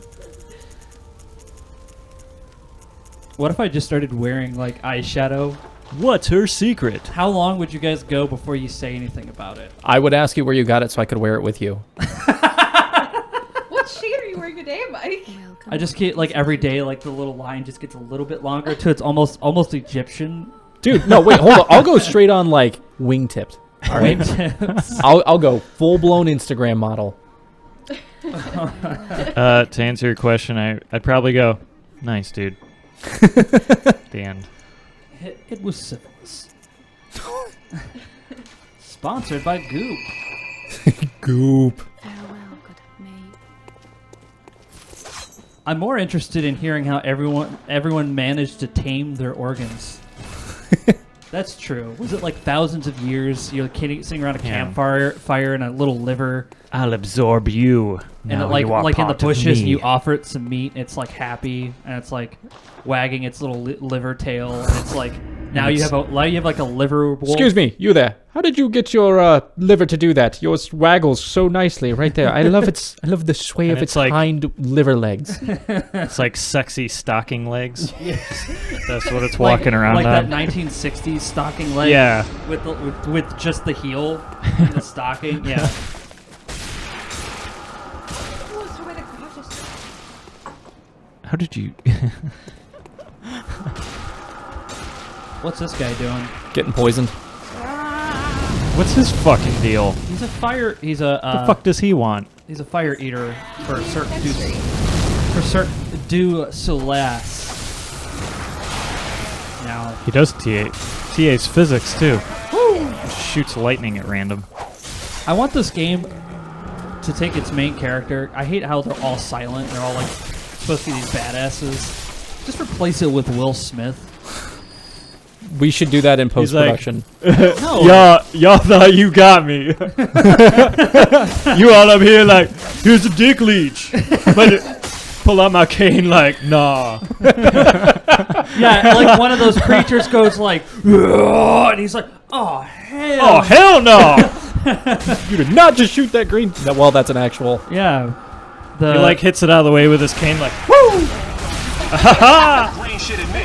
A: What if I just started wearing, like, eyeshadow?
B: What's her secret?
A: How long would you guys go before you say anything about it?
C: I would ask you where you got it so I could wear it with you.
E: What shade are you wearing today, Mike?
A: I just get, like, every day, like, the little line just gets a little bit longer to it's almost Egyptian.
C: Dude, no, wait, hold on. I'll go straight on, like, wingtipped. All right?
A: Wingtips.
C: I'll go full-blown Instagram model.
B: To answer your question, I'd probably go, nice, dude. The end.
A: It was syphilis. Sponsored by Goop.
C: Goop.
G: Farewell, good maid.
A: I'm more interested in hearing how everyone managed to tame their organs. That's true. Was it like thousands of years? You're sitting around a
B: Yeah.
A: campfire and a little liver,
B: I'll absorb you.
A: and
B: Now
A: it,
B: you are
A: like in the
B: part of
A: bushes,
B: me.
A: you offer it some meat. It's like happy, and it's like wagging its little liver tail, and it's like now you have like a liver wolf.
C: Excuse me, you there. How did you get your liver to do that? Yours waggles so nicely right there. I love I love the sway
B: And
C: of
B: it's
C: its
B: like-
C: hind liver legs.
B: It's like sexy stocking legs.
A: Yes.
B: That's what it's
A: Like-
B: walking around
A: like
B: on.
A: that 1960s stocking leg.
B: Yeah.
A: with just the heel and the stocking. Yeah.
B: How did you...
A: What's this guy doing?
C: Getting poisoned.
B: What's his fucking deal?
A: He's a fire. He's a.
B: The fuck does he want?
A: He's a fire eater for certain du Solas. Now
B: He does TA's physics, too. Shoots lightning at random.
A: I want this game to take its main character. I hate how they're all silent. They're all like supposed to be these badasses. Just replace it with Will Smith.
C: We should do that in
B: He's like-
C: post-production.
A: No.
B: Y'all thought you got me. You all up here like, here's a dick leech. But pull out my cane like, nah.
A: Yeah, like one of those creatures goes like, "Ugh," and he's like, oh hell.
B: Oh, hell no.
C: You did not just shoot that green... Well, that's an actual...
A: Yeah. The
B: He like hits it out of the way with his cane like, woo!
F: Green shit at me.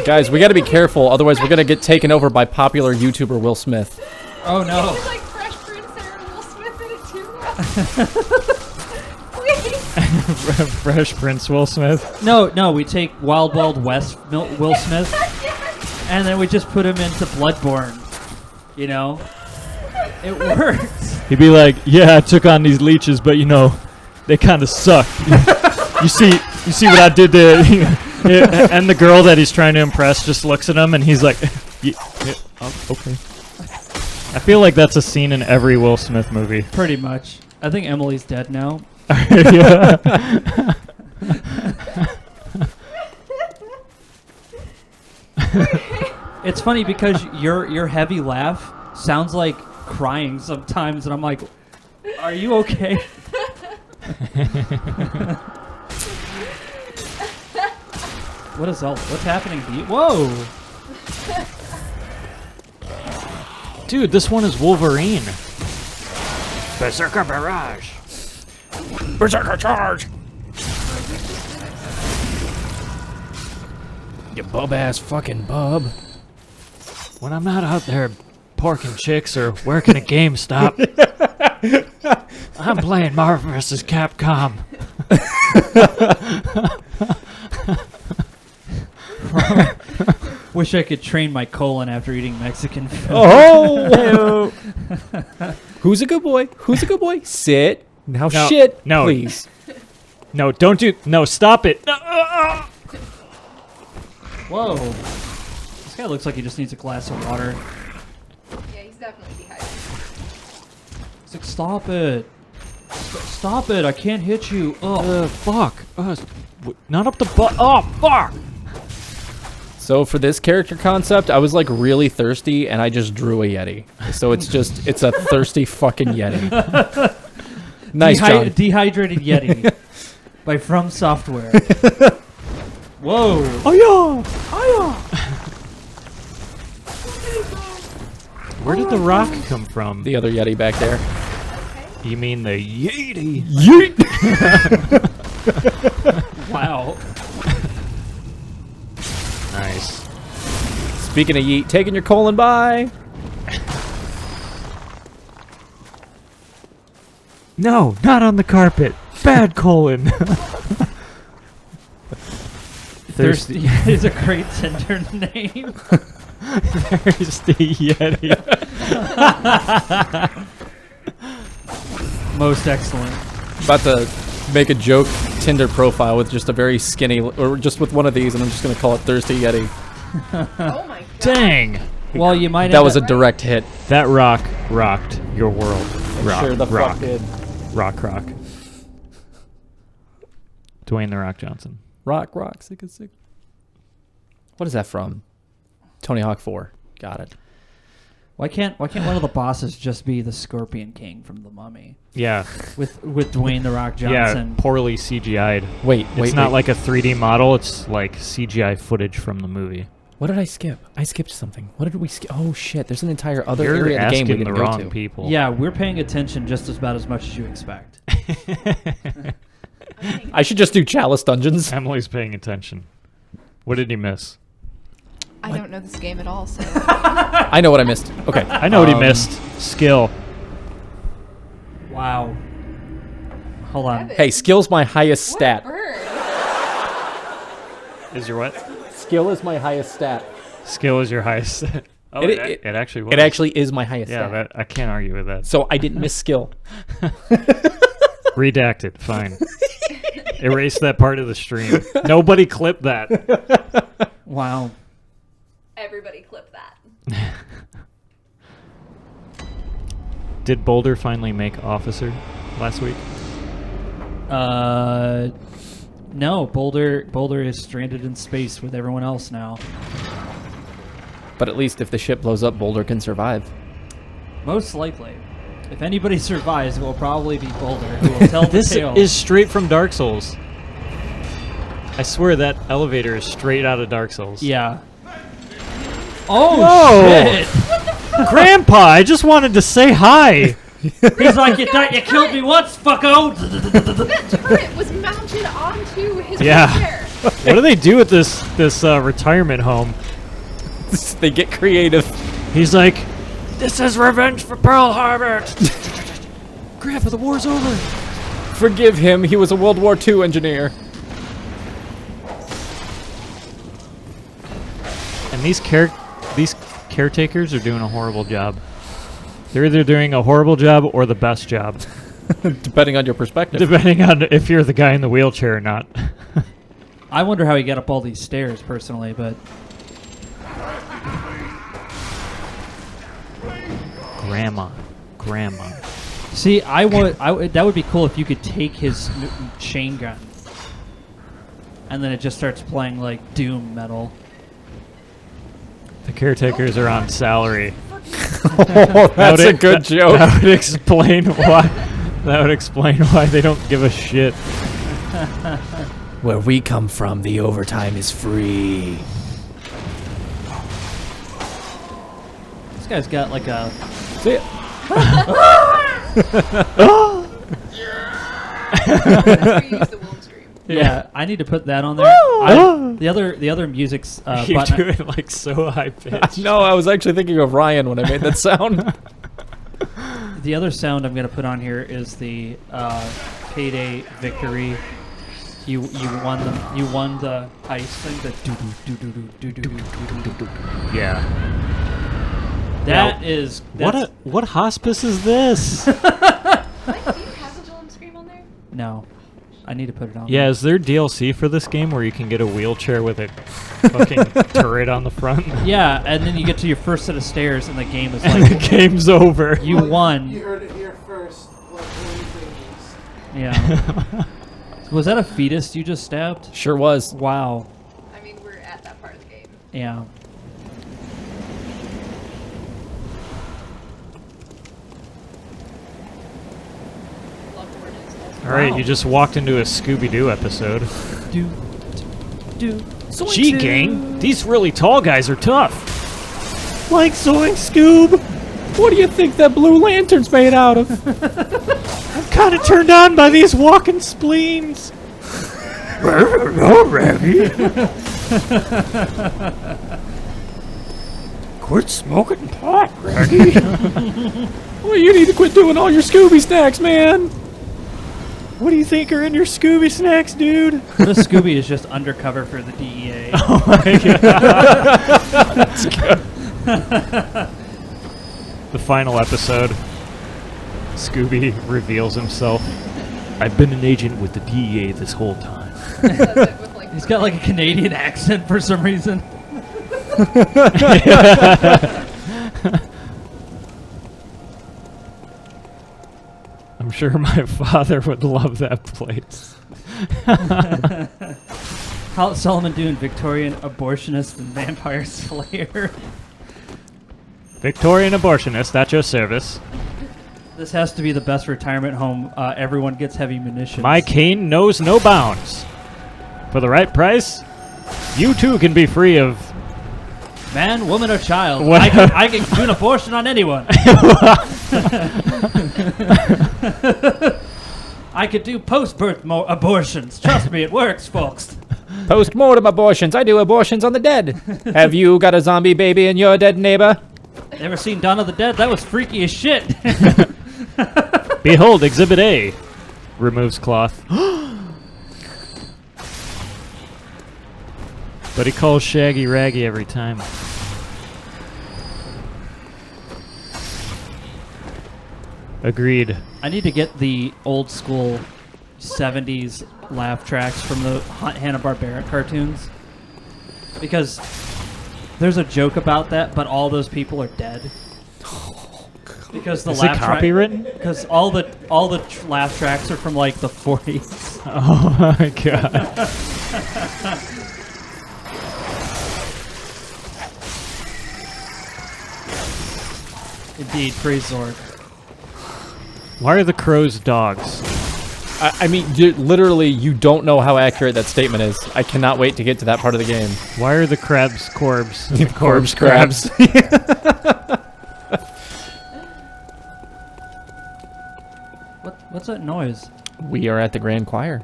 C: Guys, we got to be careful, otherwise we're going to get taken over by popular YouTuber Will Smith.
A: oh no.
E: There's like Fresh Prince and Will Smith in it too. Please.
B: Fresh Prince Will Smith.
A: No, we take Wild Wild West Will Smith, and then we just put him into Bloodborne. You know, it works.
B: He'd be like, yeah, I took on these leeches, but you know, they kind of suck. You see what I did there? And the girl that he's trying to impress just looks at him, and he's like, yeah, oh, okay. I feel like that's a scene in every Will Smith movie.
A: Pretty much. I think Emily's dead now.
B: Yeah.
A: It's funny because your heavy laugh sounds like crying sometimes, and I'm like, "Are you okay?" What's happening to you? Whoa!
B: Dude, this one is Wolverine. Berserker Barrage. Berserker Charge.
C: You bub-ass fucking bub.
B: When I'm not out there porking chicks or working at GameStop, I'm playing Marvel vs. Capcom.
A: Wish I could train my colon after eating Mexican food.
C: Oh! Who's a good boy? Who's a good boy? Sit. Now
B: No,
C: shit,
B: no.
C: please.
B: No, don't do... No, stop it. No,
A: Whoa! This guy looks like he just needs a glass of water.
D: Yeah, he's definitely dehydrated.
A: He's like, stop it! Stop it! I can't hit you! Oh,
B: fuck. Not up the butt. Oh, fuck.
C: So for this character concept, I was like really thirsty and I just drew a Yeti. So it's a thirsty fucking Yeti. Nice, John.
A: Dehydrated Yeti by From Software. Whoa!
B: Oh, yeah. Where did the rock come from?
C: The other Yeti back there.
B: You mean the Yeti?
C: Yeet!
A: Wow.
B: Nice.
C: Speaking of yeet, taking your colon by.
B: No, not on the carpet. Bad colon.
A: Thirsty is a great Tinder name.
B: Thirsty Yeti.
A: Most excellent.
C: About to make a joke Tinder profile with just a very skinny, or just with one of these, and I'm just gonna call it Thirsty Yeti.
D: Oh my god.
B: Dang.
A: Well, you might.
C: That was a
A: end
C: direct hit.
B: That rock rocked your world. Rock,
C: Sure the
B: rock,
C: fuck did.
B: rock. Dwayne The Rock Johnson.
C: Rock, sick and sick. What is that from? Tony Hawk 4. Got it.
A: Why can't one of the bosses just be the Scorpion King from The Mummy
B: Yeah.
A: with Dwayne The Rock Johnson?
B: Yeah, poorly CGI'd.
C: Wait.
B: It's not like a 3D model, it's like CGI footage from the movie.
C: What did I skip? I skipped something. What did we skip? Oh shit! There's an entire other
B: You're
C: area of the game we
B: asking
C: didn't
B: the
C: go
B: wrong
C: to.
B: people.
A: Yeah, we're paying attention just about as much as you expect.
C: I should just do Chalice Dungeons.
B: Emily's paying attention. What did you miss?
E: I don't know this game at all, so.
C: I know what I missed. Okay.
B: I know what he missed. Skill.
A: Wow. Hold on.
C: Hey, skill's my highest
D: What
C: stat.
D: bird?
B: Is your what?
C: Skill is my highest stat.
B: Skill is your highest. Oh, it actually was.
C: It actually is my highest
B: Yeah,
C: stat.
B: I can't argue with that.
C: So I didn't miss skill.
B: Redacted. Fine. Erase that part of the stream. Nobody clip that.
A: Wow.
D: Everybody clip that.
B: Did Boulder finally make Officer last week?
A: No. Boulder is stranded in space with everyone else now.
C: But at least if the ship blows up, Boulder can survive.
A: Most likely. If anybody survives, it will probably be Boulder who will tell the
B: This
A: tale.
B: is straight from Dark Souls. I swear that elevator is straight out of Dark Souls.
A: Yeah. Oh,
B: Whoa.
A: shit!
B: Grandpa, I just wanted to say hi.
A: He's like, you thought you killed me once, fucko!
D: That turret was mounted onto his
B: Yeah.
D: wheelchair.
B: What do they do at this retirement home?
C: They get creative.
B: He's like, this is revenge for Pearl Harbor. Grandpa, the war's over.
C: Forgive him. He was a World War II engineer.
B: And these caretakers are doing a horrible job. They're either doing a horrible job or the best job,
C: Depending on your perspective.
B: depending on if you're the guy in the wheelchair or not.
A: I wonder how he got up all these stairs, personally, but...
B: Grandma.
A: See, that would be cool if you could take his chain gun, and then it just starts playing like doom metal.
B: The caretakers are on salary.
C: Oh, that's a good joke.
B: That would explain why. That would explain why they don't give a shit.
C: Where we come from, the overtime is free.
A: This guy's got like a.
C: See it?
D: Use the womb scream.
A: Yeah, I need to put that on there. The other music's
B: You
A: button.
B: do it like so high pitched.
C: No, I was actually thinking of Ryan when I made that sound.
A: The other sound I'm gonna put on here is the payday victory. You won the heist thing. The do.
B: Yeah.
A: That's
B: What hospice is this?
D: Mike, do you have the womb scream on there?
A: No, I need to put it on.
B: Yeah,
A: there.
B: is there DLC for this game where you can get a wheelchair with a fucking turret on the front?
A: Yeah, and then you get to your first set of stairs, and the game is
B: And the
A: like,
B: game's over.
A: you won.
H: You heard it here first. Like things.
A: Yeah. Was that a fetus you just stabbed?
C: Sure was.
A: Wow.
D: I mean, we're at that part of the game.
A: Yeah.
D: Bloodborne is also.
B: All right,
A: Wow.
B: you just walked into a Scooby-Doo episode.
A: Do.
B: Gee, gang, these really tall guys are tough. Like Zoink Scoob.
C: What do you think that blue lantern's made out of?
B: I'm kind of turned on by these walking spleens. Quit smoking pot, Raggy.
C: Well, you need to quit doing all your Scooby snacks, man.
B: What do you think are in your Scooby snacks, dude?
A: What if Scooby is just undercover for the DEA?
B: Oh my god. That's good. The final episode. Scooby reveals himself. I've been an agent with the DEA this whole time.
D: Does it with, like,
A: He's got like a Canadian accent for some reason.
B: I'm sure my father would love that place.
A: Solomon Doone, Victorian abortionist and vampire slayer.
B: Victorian abortionist at your service.
A: This has to be the best retirement home. Everyone gets heavy munitions.
B: My cane knows no bounds. For the right price, you too can be free of...
A: Man, woman, or child.
B: What?
A: I can do an abortion on anyone. I could do post-birth abortions. Trust me, it works, folks.
C: Post-mortem abortions. I do abortions on the dead. Have you got a zombie baby in your dead neighbor?
A: Ever seen Dawn of the Dead? That was freaky as shit.
B: Behold, Exhibit A. Removes cloth. But he calls Shaggy Raggy every time. Agreed.
A: I need to get the old school 70s laugh tracks from the Hanna-Barbera cartoons. Because there's a joke about that, but all those people are dead. Because the
B: Is it copywritten?
A: Because all the laugh tracks are from like the 40s.
B: Oh my god.
A: Indeed, praise Zorg.
B: Why are the crows dogs?
C: I mean, literally, you don't know how accurate that statement is. I cannot wait to get to that part of the game.
B: Why are the crabs corbs?
C: Corpse crabs.
A: What's that noise?
C: We are at the Grand Choir.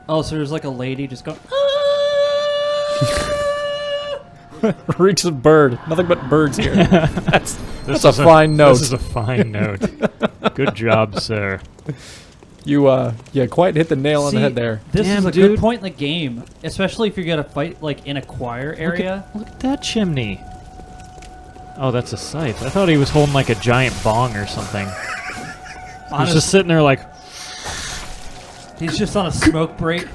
A: Oh, so there's like a lady just going.
C: Reeks of bird. Nothing but birds here. That's
B: This
C: a
B: is
C: fine note.
B: This is a fine note. Good job, sir.
C: You quite hit the nail on the head there.
A: This
B: Damn,
A: is a
B: dude.
A: good point in the game, especially if you're gonna fight like in a choir area.
B: Look at that chimney. Oh, that's a sight. I thought he was holding like a giant bong or something. He's just sitting there like...
A: He's just on a smoke break.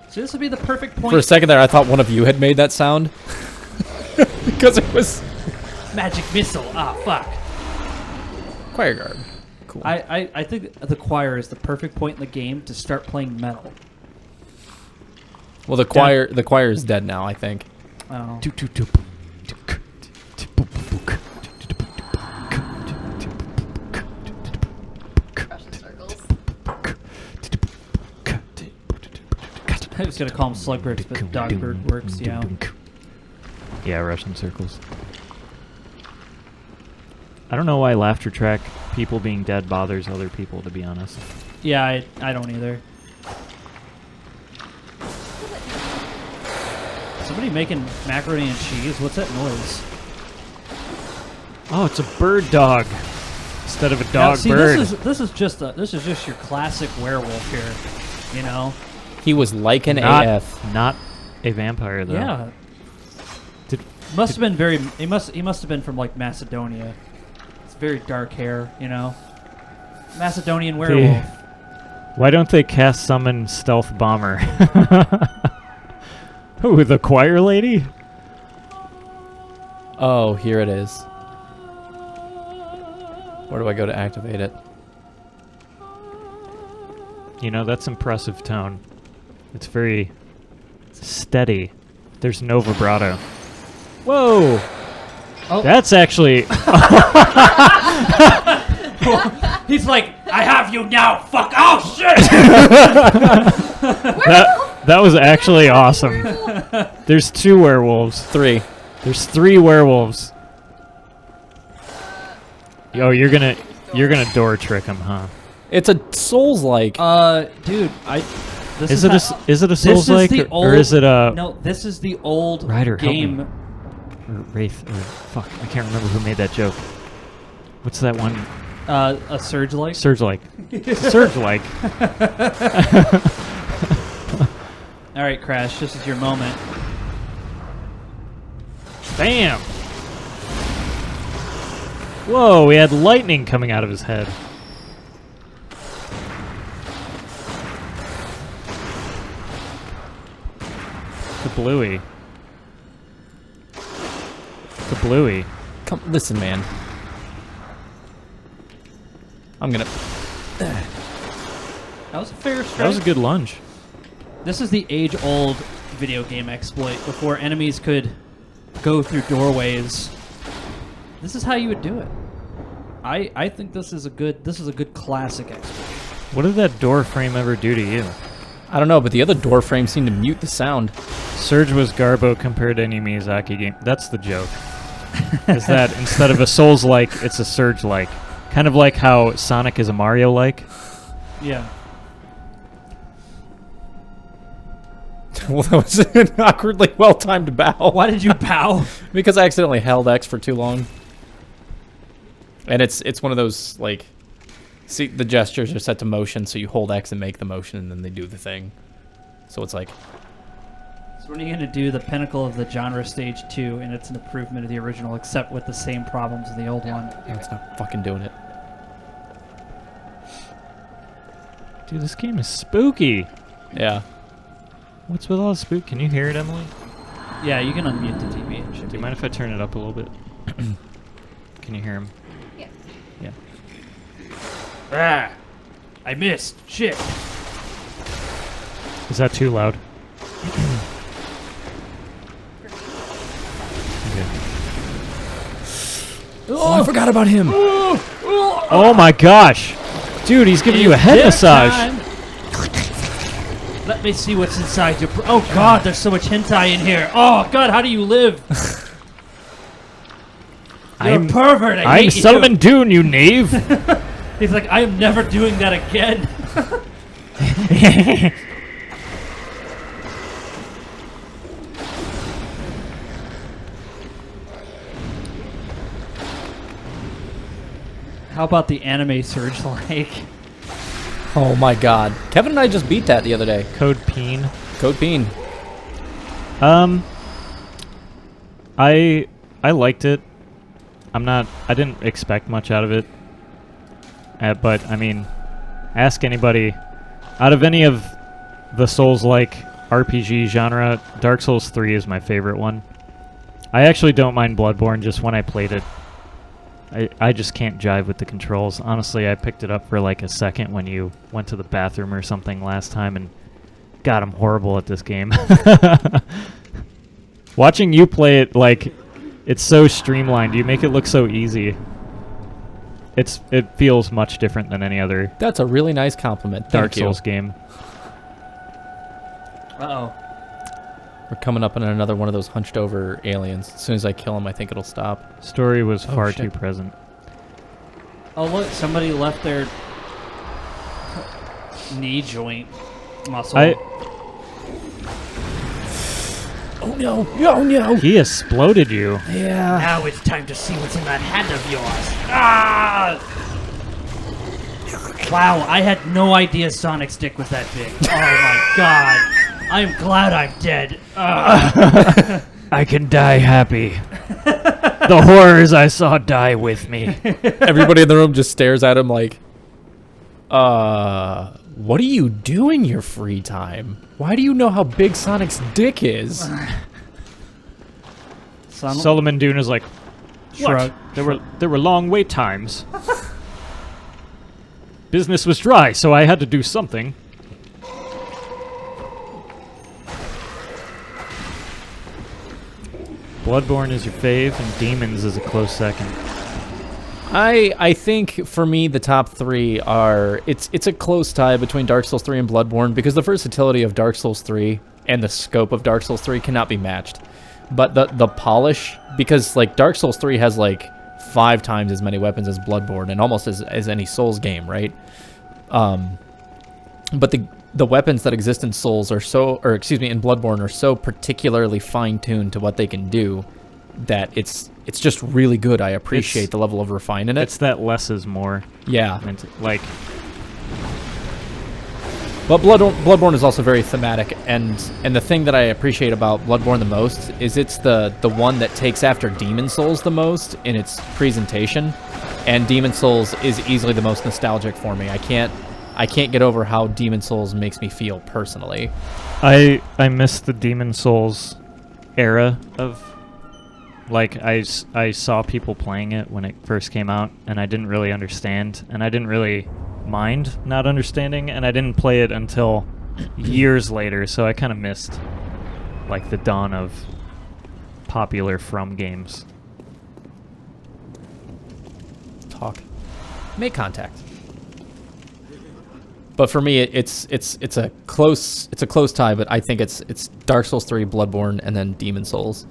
A: So this would be the perfect point.
C: For a second there, I thought one of you had made that sound. Because it was
A: Magic missile. Ah, fuck.
C: choir guard. Cool.
A: I think the choir is the perfect point in the game to start playing metal.
C: Well, the choir is dead now, I think.
A: Oh.
D: Crushing circles.
A: I was gonna call them Slugbirds, but Dogbird works, yeah.
B: Yeah, Russian circles. I don't know why laughter track people being dead bothers other people, to be honest.
A: Yeah, I don't either. Somebody making macaroni and cheese? What's that noise?
B: Oh, it's a bird dog instead of a
A: Now,
B: dog
A: see,
B: bird.
A: This is just your classic werewolf here, you know?
C: He was like an
B: not,
C: AF.
B: not a vampire though.
A: Yeah.
B: Did,
A: Must have been very. He must have been from like Macedonia. It's very dark hair, you know. Macedonian werewolf.
B: why don't they cast summon stealth bomber? Who, the choir lady?
C: Oh, here it is. Where do I go to activate it?
B: You know, that's impressive tone. It's very steady. There's no vibrato. Whoa!
A: Oh.
B: That's actually...
A: He's like, I have you now. Fuck. Oh shit!
B: that was actually awesome. There's 2 werewolves.
C: 3.
B: There's 3 werewolves. Yo, you're gonna door trick him, huh?
C: It's a Souls-like.
A: Dude, This
B: Is it a
A: this
B: Souls like
A: the
B: or is it a
A: No, this is the old
B: Ryder, help
A: game.
B: me. Or Wraith or fuck, I can't remember who made that joke. What's that one?
A: A surge like.
B: Surge like. Surge like.
A: All right, Crash. This is your moment.
B: Bam! Whoa, we had lightning coming out of his head. The bluey. The bluey.
C: Come, listen, man. I'm gonna.
A: That was a fair strike.
B: That was a good lunge.
A: This is the age-old video game exploit before enemies could go through doorways. This is how you would do it. I think this is a good classic exploit.
B: What did that door frame ever do to you?
C: I don't know, but the other door frame seemed to mute the sound.
B: Surge was Garbo compared to any Miyazaki game. That's the joke. Is that instead of a Souls-like, it's a Surge-like. Kind of like how Sonic is a Mario-like.
A: Yeah.
C: Well, that was an awkwardly well-timed bow.
A: Why did you bow?
C: Because I accidentally held X for too long. And it's one of those, like... See, the gestures are set to motion, so you hold X and make the motion, and then they do the thing. So it's like...
A: So when are you going to do the pinnacle of the genre stage 2, and it's an improvement of the original, except with the same problems as the old one?
C: No, it's not fucking doing it.
B: Dude, this game is spooky.
C: Yeah.
B: What's with all the spook? Can you hear it, Emily?
A: Yeah, you can unmute the TV. It should
B: Do
A: be.
B: you mind if I turn it up a little bit? Can you hear him?
D: Yeah.
B: Yeah.
A: Ah, I missed. Shit.
B: Is that too loud? Okay.
C: Oh, I forgot about him!
B: Oh my gosh! Dude, he's giving you a head massage!
A: Let me see what's inside your... Oh god, there's so much hentai in here. Oh god, how do you live? You're a pervert. I
B: I'm
A: hate
B: Solomon Doone, you knave!
A: you. He's like, I am never doing that again. How about the anime surge like?
C: Oh my god. Kevin and I just beat that the other day.
B: Code Peen.
C: Code Bean.
B: I liked it. I didn't expect much out of it. But, I mean, ask anybody. Out of any of the Souls-like RPG genre, Dark Souls 3 is my favorite one. I actually don't mind Bloodborne. Just when I played it, I just can't jive with the controls. Honestly, I picked it up for like a second when you went to the bathroom or something last time, and God, I'm horrible at this game. Watching you play it, like, it's so streamlined. You make it look so easy. It feels much different than any other
C: That's a really nice compliment.
B: Dark
C: Thank you.
B: Souls game.
A: Uh-oh.
C: We're coming up on another one of those hunched over aliens. As soon as I kill him, I think it'll stop.
B: Story was
C: Oh,
B: far
C: shit.
B: too present.
A: Oh, look, somebody left their knee joint muscle.
C: Oh no! Oh no!
B: He exploded you.
C: Yeah.
A: Now it's time to see what's in that hand of yours. Ah! Wow, I had no idea Sonic's dick was that big. Oh my god. I'm glad I'm dead.
B: I can die happy. The horrors I saw die with me.
C: Everybody in the room just stares at him like, what do you do in your free time? Why do you know how big Sonic's dick is?
B: Solomon Doone is like,
A: Shrug.
B: There were long wait times. Business was dry, so I had to do something. Bloodborne is your fave, and Demons is a close second.
C: I think for me the top three are it's a close tie between Dark Souls 3 and Bloodborne because the versatility of Dark Souls 3 and the scope of Dark Souls 3 cannot be matched. But the polish, because like Dark Souls 3 has like 5 times as many weapons as Bloodborne and almost as any Souls game, right? But the weapons that exist in Souls in Bloodborne are so particularly fine-tuned to what they can do that it's just really good. I appreciate the level of refine in it.
B: It's that less is more.
C: Yeah.
B: Like,
C: But Bloodborne is also very thematic, and the thing that I appreciate about Bloodborne the most is it's the one that takes after Demon Souls the most in its presentation, and Demon Souls is easily the most nostalgic for me. I can't get over how Demon Souls makes me feel personally.
B: I miss the Demon Souls era of, like, I saw people playing it when it first came out, and I didn't really understand, and I didn't really mind not understanding, and I didn't play it until years later, so I kind of missed, like, the dawn of popular From games.
C: Talk. Make contact. But for me, it's a close tie. But I think it's Dark Souls 3, Bloodborne, and then Demon Souls,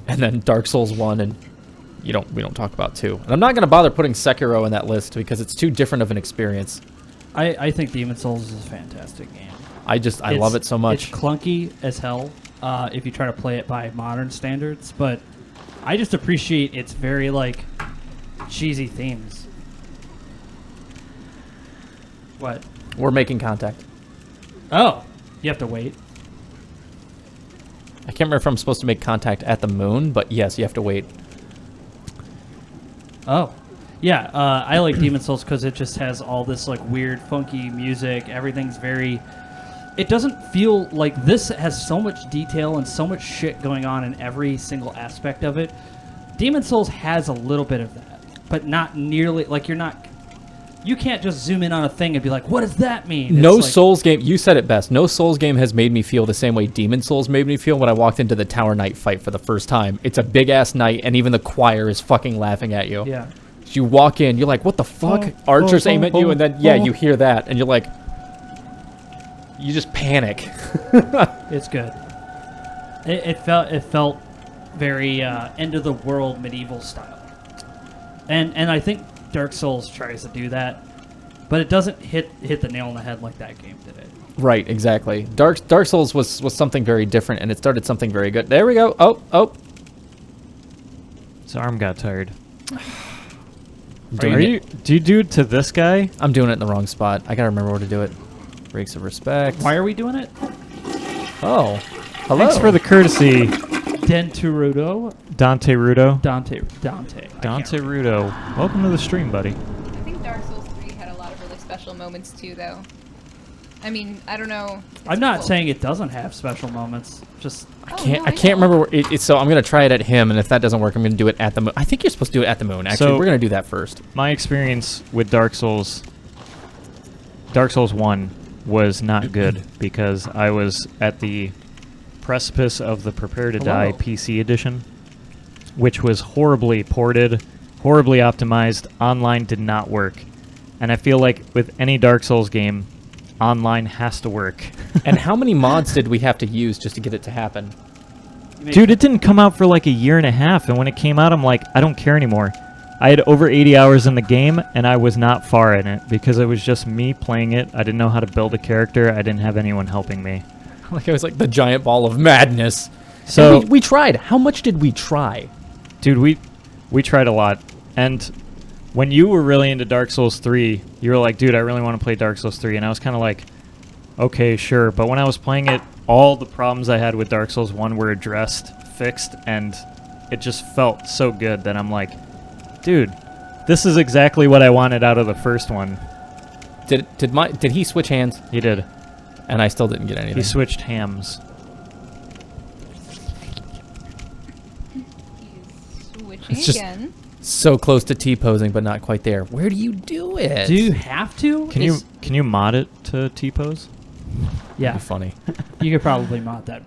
C: and then Dark Souls 1, and we don't talk about 2. And I'm not gonna bother putting Sekiro in that list because it's too different of an experience.
A: I think Demon Souls is a fantastic game.
C: I love it so much.
A: It's clunky as hell if you try to play it by modern standards, but I just appreciate its very, like, cheesy themes. What?
C: We're making contact.
A: Oh, you have to wait.
C: I can't remember if I'm supposed to make contact at the moon, but yes, you have to wait.
A: Oh, yeah. I like Demon Souls because it just has all this like weird, funky music. Everything's very. It doesn't feel like this has so much detail and so much shit going on in every single aspect of it. Demon Souls has a little bit of that, but not nearly. Like you can't just zoom in on a thing and be like, what does that mean?
C: No
A: It's like,
C: Souls game, you said it best, no Souls game has made me feel the same way Demon Souls made me feel when I walked into the Tower Knight fight for the first time. It's a big-ass knight, and even the choir is fucking laughing at you.
A: Yeah.
C: You walk in, you're like, what the fuck? Archers aim at you, and then, you hear that, and you're like... You just panic.
A: It's good. It felt very end of the world medieval style, and I think Dark Souls tries to do that, but it doesn't hit the nail on the head like that game did it.
C: Right, exactly. Dark Souls was something very different, and it started something very good. There we go. Oh.
B: His arm got tired.
C: Do
B: you do it to this guy?
C: I'm doing it in the wrong spot. I gotta remember where to do it. Breaks of respect.
A: Why are we doing it?
C: Oh, hello.
B: Thanks for the courtesy,
A: Denturudo?
B: Dante Rudo.
A: Dante.
B: Dante Rudo. Welcome to the stream, buddy.
E: I think Dark Souls 3 had a lot of really special moments too, though. I mean, I don't know.
A: I'm not saying it doesn't have special moments. Just
E: I
C: I can't remember where it's so I'm gonna try it at him, and if that doesn't work, I'm gonna do it at the moon. I think you're supposed to do it at the moon. Actually,
B: So-
C: we're gonna do that first.
B: My experience with Dark Souls 1 was not good because I was at the precipice of the Prepare to Die
A: Hello.
B: PC edition, which was horribly ported, horribly optimized. Online did not work. And I feel like with any Dark Souls game, online has to work.
C: And how many mods did we have to use just to get it to happen?
B: Dude, it didn't come out for like a year and a half, and when it came out, I'm like, I don't care anymore. I had over 80 hours in the game, and I was not far in it because it was just me playing it. I didn't know how to build a character. I didn't have anyone helping me.
C: Like I was like the giant ball of madness.
B: So,
C: And we tried. How much did we try?
B: dude, we tried a lot. And when you were really into Dark Souls 3, you were like, dude, I really want to play Dark Souls 3. And I was kind of like, okay, sure. But when I was playing it, all the problems I had with Dark Souls 1 were addressed, fixed, and it just felt so good that I'm like, dude, this is exactly what I wanted out of the first one.
C: Did he switch hands?
B: He did.
C: And I still didn't get anything.
B: He switched hams.
E: He's switching
C: It's just-
E: again.
C: So close to T-posing, but not quite there. Where do you do it?
A: do you have to?
B: Can you mod it to T-pose?
A: Yeah,
C: That'd be funny.
A: you could probably mod that.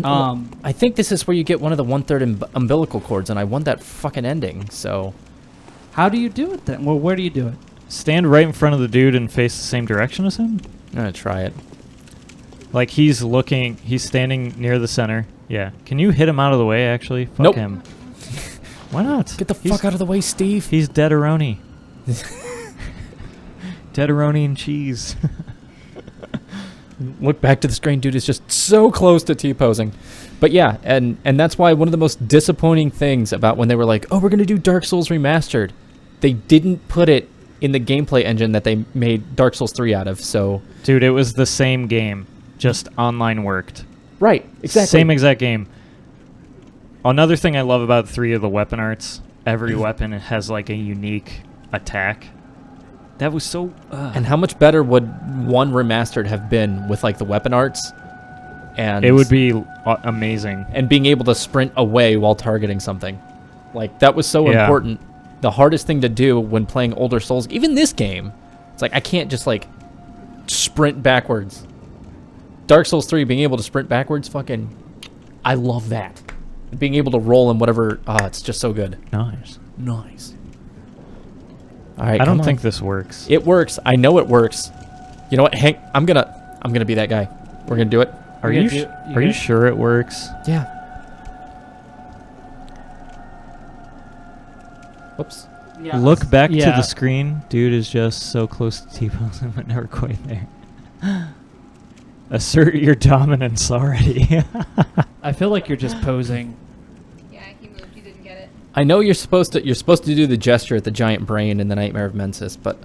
C: I think this is where you get one of the 1/3 umbilical cords, and I want that fucking ending. So
A: How do you do it then? Well, where do you do it?
B: Stand right in front of the dude and face the same direction as him?
C: I'm gonna try it.
B: Like he's standing near the center. Yeah. Can you hit him out of the way, actually? Fuck
C: Nope.
B: him. Why not?
C: Get the fuck out of the way, Steve.
B: He's deaderoni. Deaderoni and cheese.
C: Look back to the screen, dude is just so close to T-posing. But yeah, and that's why one of the most disappointing things about when they were like, oh, we're going to do Dark Souls Remastered, they didn't put it in the gameplay engine that they made Dark Souls 3 out of, so...
B: Dude, it was the same game, just online worked.
C: Right, exactly.
B: Same exact game. Another thing I love about 3 of the weapon arts, every weapon has like a unique attack. That was so...
C: And how much better would one Remastered have been with like the weapon arts? And
B: it would be amazing.
C: and being able to sprint away while targeting something. Like, that was so
B: Yeah.
C: important. The hardest thing to do when playing older Souls, even this game, it's like, I can't just, like, sprint backwards. Dark Souls 3, being able to sprint backwards, fucking, I love that. Being able to roll in whatever, it's just so good.
B: Nice.
C: Nice. All right,
B: I don't
C: come
B: think
C: on.
B: this works.
C: It works. I know it works. You know what, Hank? I'm gonna be that guy. We're gonna do it.
B: Are
A: You
B: you
A: gotta do- you
B: are you
A: gotta-
B: sure it works?
C: Yeah. Whoops.
A: Yeah.
B: Look back to
A: Yeah.
B: the screen. Dude is just so close to T-posing, but never quite there. Assert your dominance already.
A: I feel like you're just posing.
D: Yeah, he moved. You didn't get it.
C: I know you're supposed to do the gesture at the giant brain in the Nightmare of Mensis, but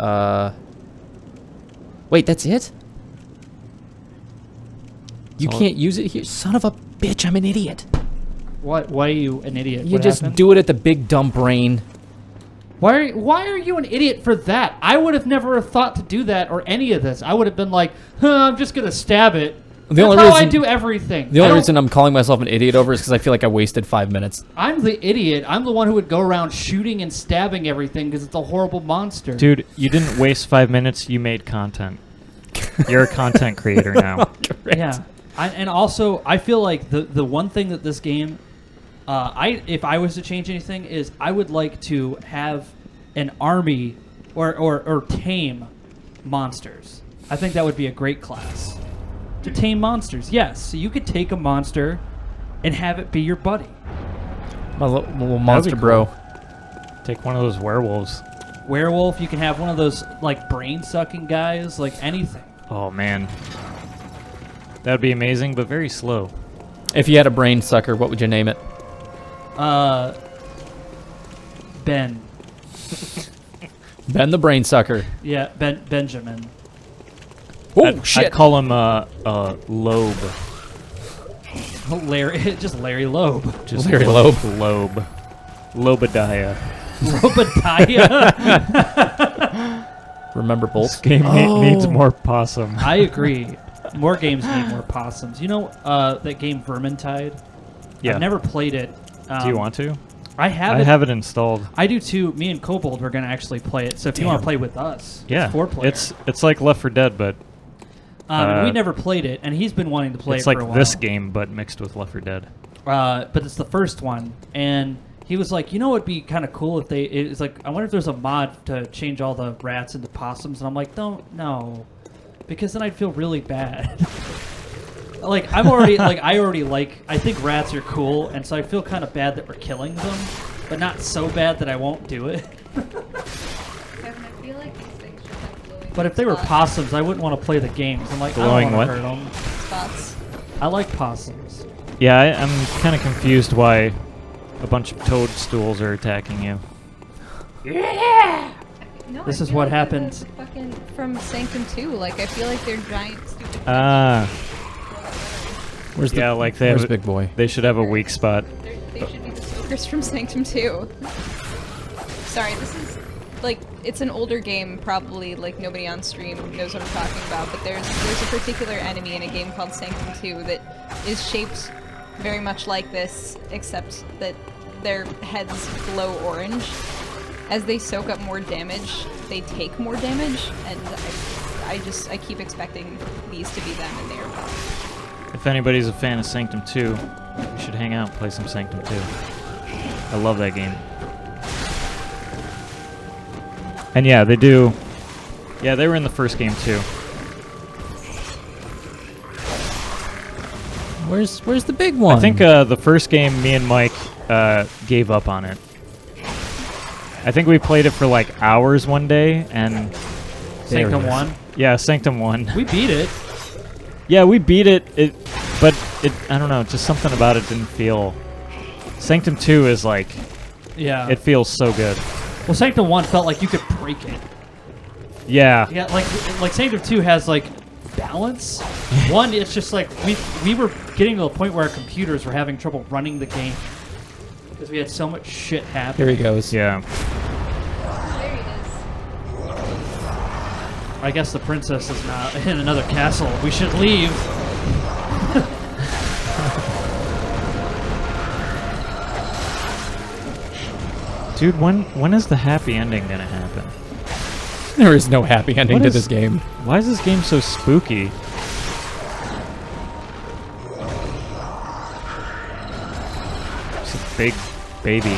C: wait, that's it? You
B: all-
C: can't use it here, son of a bitch! I'm an idiot.
A: What? Why are you an idiot?
C: You
A: What
C: just
A: happened?
C: do it at the big dumb brain.
A: Why are you an idiot for that? I would have never thought to do that or any of this. I would have been like, I'm just gonna stab it.
C: The
A: That's
C: only
A: how I
C: reason-
A: do everything.
C: The
A: I
C: only
A: don't-
C: reason I'm calling myself an idiot over is because I feel like I wasted 5 minutes.
A: I'm the idiot. I'm the one who would go around shooting and stabbing everything because it's a horrible monster.
B: Dude, you didn't waste 5 minutes. You made content. You're a content creator now.
A: Yeah, and also I feel like the one thing that this game, if I was to change anything, is I would like to have an army or tame monsters. I think that would be a great class to tame monsters. Yes, so you could take a monster and have it be your buddy.
C: My little monster
B: cool.
C: bro.
B: Take one of those werewolves.
A: Werewolf, you can have one of those like brain sucking guys, like anything.
B: Oh man, that would be amazing, but very slow.
C: If you had a brain sucker, what would you name it?
A: Ben.
C: Ben the brain sucker.
A: Yeah, Benjamin.
C: Oh
B: I'd call him Loeb.
A: Larry, just Larry Loeb.
B: Just
C: Larry Loeb.
B: Lobadiah.
A: Obadiah.
C: Remember
B: This
C: Bolt?
B: game needs more possum.
A: I agree. More games need more possums. You know that game Vermintide?
B: Yeah.
A: I've never played it.
B: Do you want to?
A: I have
B: I
A: it.
B: have it installed.
A: I do too. Me and Kobold were going to actually play it. So if you want to play with us,
B: Yeah.
A: it's 4-player.
B: It's like Left 4 Dead, but
A: we never played it, and he's been wanting to play
B: it's
A: it
B: like
A: for a while.
B: this game, but mixed with Left 4 Dead.
A: But it's the first one, and he was like, you know, it'd be kind of cool if they. It's like, I wonder if there's a mod to change all the rats into possums, and I'm like, no, because then I'd feel really bad. Like I think rats are cool, and so I feel kind of bad that we're killing them, but not so bad that I won't do it.
D: Kevin, I feel like these things should have glowing
A: But if they were
D: spots.
A: possums, I wouldn't want to play the games. I'm like,
B: Glowing
A: I don't
B: what?
A: want to hurt them.
E: Spots.
A: I like possums.
B: Yeah, I'm kind of confused why a bunch of toadstools are attacking you.
D: No,
A: This
D: I
A: is
D: feel
A: what
D: like
A: happened.
D: the fucking
E: From Sanctum 2, like I feel like they're giant stupid.
B: Ah,
C: Where's
B: yeah,
C: the,
B: like they
C: where's
B: have,
C: Big Boy?
B: they should have a weak spot.
E: They should be the smokers from Sanctum 2. Sorry, this is like it's an older game, probably like nobody on stream knows what I'm talking about, but there's a particular enemy in a game called Sanctum 2 that is shaped very much like this, except that their heads glow orange. As they soak up more damage, they take more damage, and I keep expecting these to be them, and they are not.
B: If anybody's a fan of Sanctum 2, you should hang out and play some Sanctum 2. I love that game. And yeah, they do. Yeah, they were in the first game too.
C: Where's the big one?
B: I think the first game, me and Mike gave up on it. I think we played it for like hours one day, and
A: Sanctum 1.
B: yeah, Sanctum 1.
A: We beat it.
B: Yeah, we beat it. But I don't know, just something about it didn't feel. Sanctum 2 is like,
A: Yeah.
B: it feels so good.
A: Well, Sanctum 1 felt like you could break it.
B: Yeah.
A: Yeah, like Sanctum 2 has like balance. 1, it's just like we were getting to the point where our computers were having trouble running the game because we had so much shit happen.
C: Here he goes.
B: Yeah.
D: There he is.
A: I guess the princess is not in another castle. We should leave.
B: Dude, when is the happy ending gonna happen?
C: There is no happy ending
B: What
C: to
B: is-
C: this game.
B: Why is this game so spooky? It's a big baby.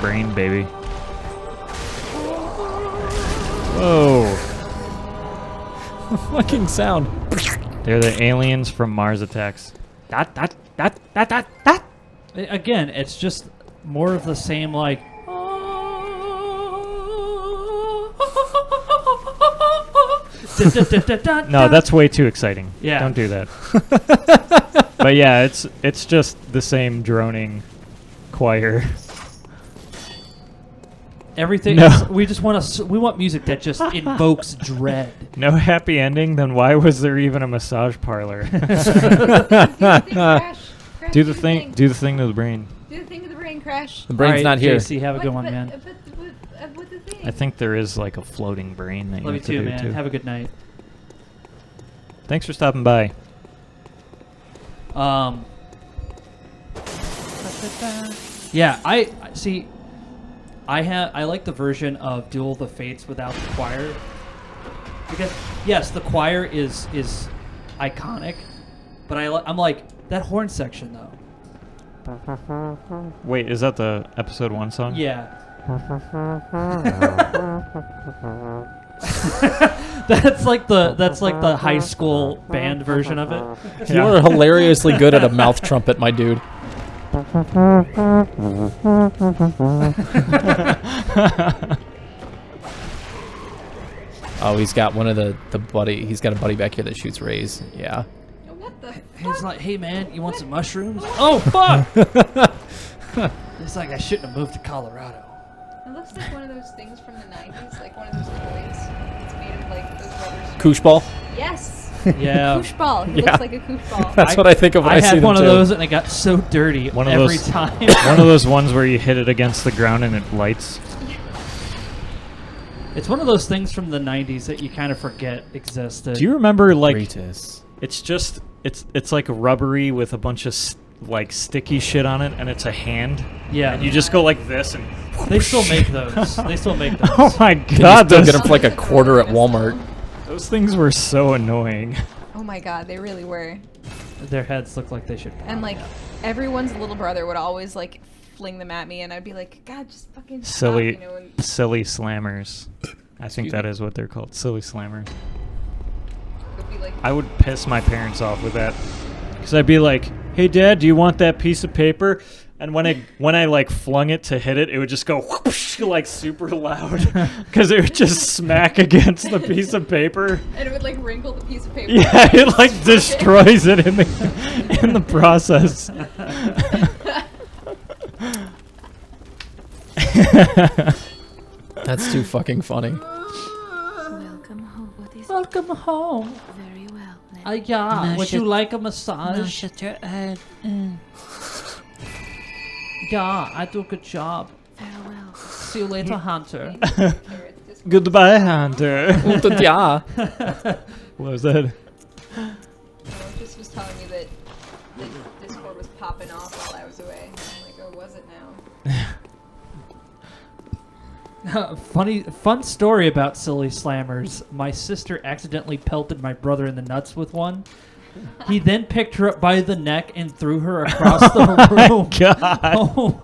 B: Brain baby. Whoa.
C: Fucking sound.
B: They're the aliens from Mars Attacks.
A: Again, it's just more of the same like.
B: No, that's way too exciting.
A: Yeah.
B: Don't do that. But yeah, it's just the same droning choir.
A: everything.
B: No.
A: We just want to. We want music that just invokes dread.
B: No happy ending, then why was there even a massage parlor?
D: Crash.
B: Do the thing to the brain.
D: Do the thing to the brain, Crash.
C: The brain's
A: All right,
C: not here.
A: JC, have a good one,
D: But-
A: man.
D: But the thing.
B: I think there is like a floating brain that you
A: Love you
B: have to
A: too,
B: do
A: man.
B: too.
A: Have a good night.
B: Thanks for stopping by.
A: Yeah, I see. I like the version of Duel of the Fates without the choir, because yes, the choir is iconic, but I'm like that horn section though.
B: Wait, is that the episode 1 song?
A: Yeah. That's like the high school band version of it.
C: You are hilariously good at a mouth trumpet, my dude. Oh, he's got one of the buddy. He's got a buddy back here that shoots rays. Yeah.
D: What the
A: He's
D: fuck?
A: like, "Hey man, you want some mushrooms?" Oh fuck! It's like I shouldn't have moved to Colorado.
D: It looks like one of those things from the 90s, like one of those toys. It's made of like those rubber.
C: Koosh ball.
D: Yes.
A: Yeah.
E: Koosh ball. He
C: Yeah.
E: looks like a koosh ball.
C: That's what I think of when I,
A: I
C: see
A: had
C: them
A: one of
C: too.
A: those and it got so dirty
B: One of
A: every
B: those-
A: time.
B: One of those ones where you hit it against the ground and it lights.
A: It's one of those things from the 90s that you kind of forget existed.
B: Do you remember like
C: Bretis.
B: it's just it's like rubbery with a bunch of like sticky shit on it, and it's a hand.
A: Yeah.
B: And you just go like this, and
A: They still make those. They still make those.
B: oh my
C: You
B: god,
C: still
B: those,
C: get them for like a quarter at Walmart.
B: those things were so annoying.
E: Oh my god, they really were.
A: Their heads look like they should pop
E: And like everyone's little brother would always like fling them at me, and I'd be like, God, just fucking stop,
B: Silly,
E: you know, and
B: silly slammers. I think
C: Excuse
B: that
C: me?
B: is what they're called, silly slammers.
E: it would be like,
B: I would piss my parents off with that, because I'd be like, "Hey, Dad, do you want that piece of paper?" And when I like flung it to hit it, it would just go whoosh, like super loud, because it would just smack against the piece of paper.
E: and it would like wrinkle the piece of paper.
B: Yeah, it like destroys it in the process.
C: That's too fucking funny.
G: Welcome home. What is it?
A: Welcome home.
G: Very well.
A: Yeah.
G: No,
A: Would you
G: shut-
A: like a massage?
G: shut your head.
A: Yeah, I do a good job.
G: Very well.
A: See you later, Hunter.
B: Goodbye, Hunter.
C: Yeah.
B: What was that?
E: Just was telling me that the Discord was popping off while I was away. I'm like, oh, was it now?
A: Fun story about silly slammers. My sister accidentally pelted my brother in the nuts with one. He then picked her up by the neck and threw her across the room.
B: God.
A: Oh.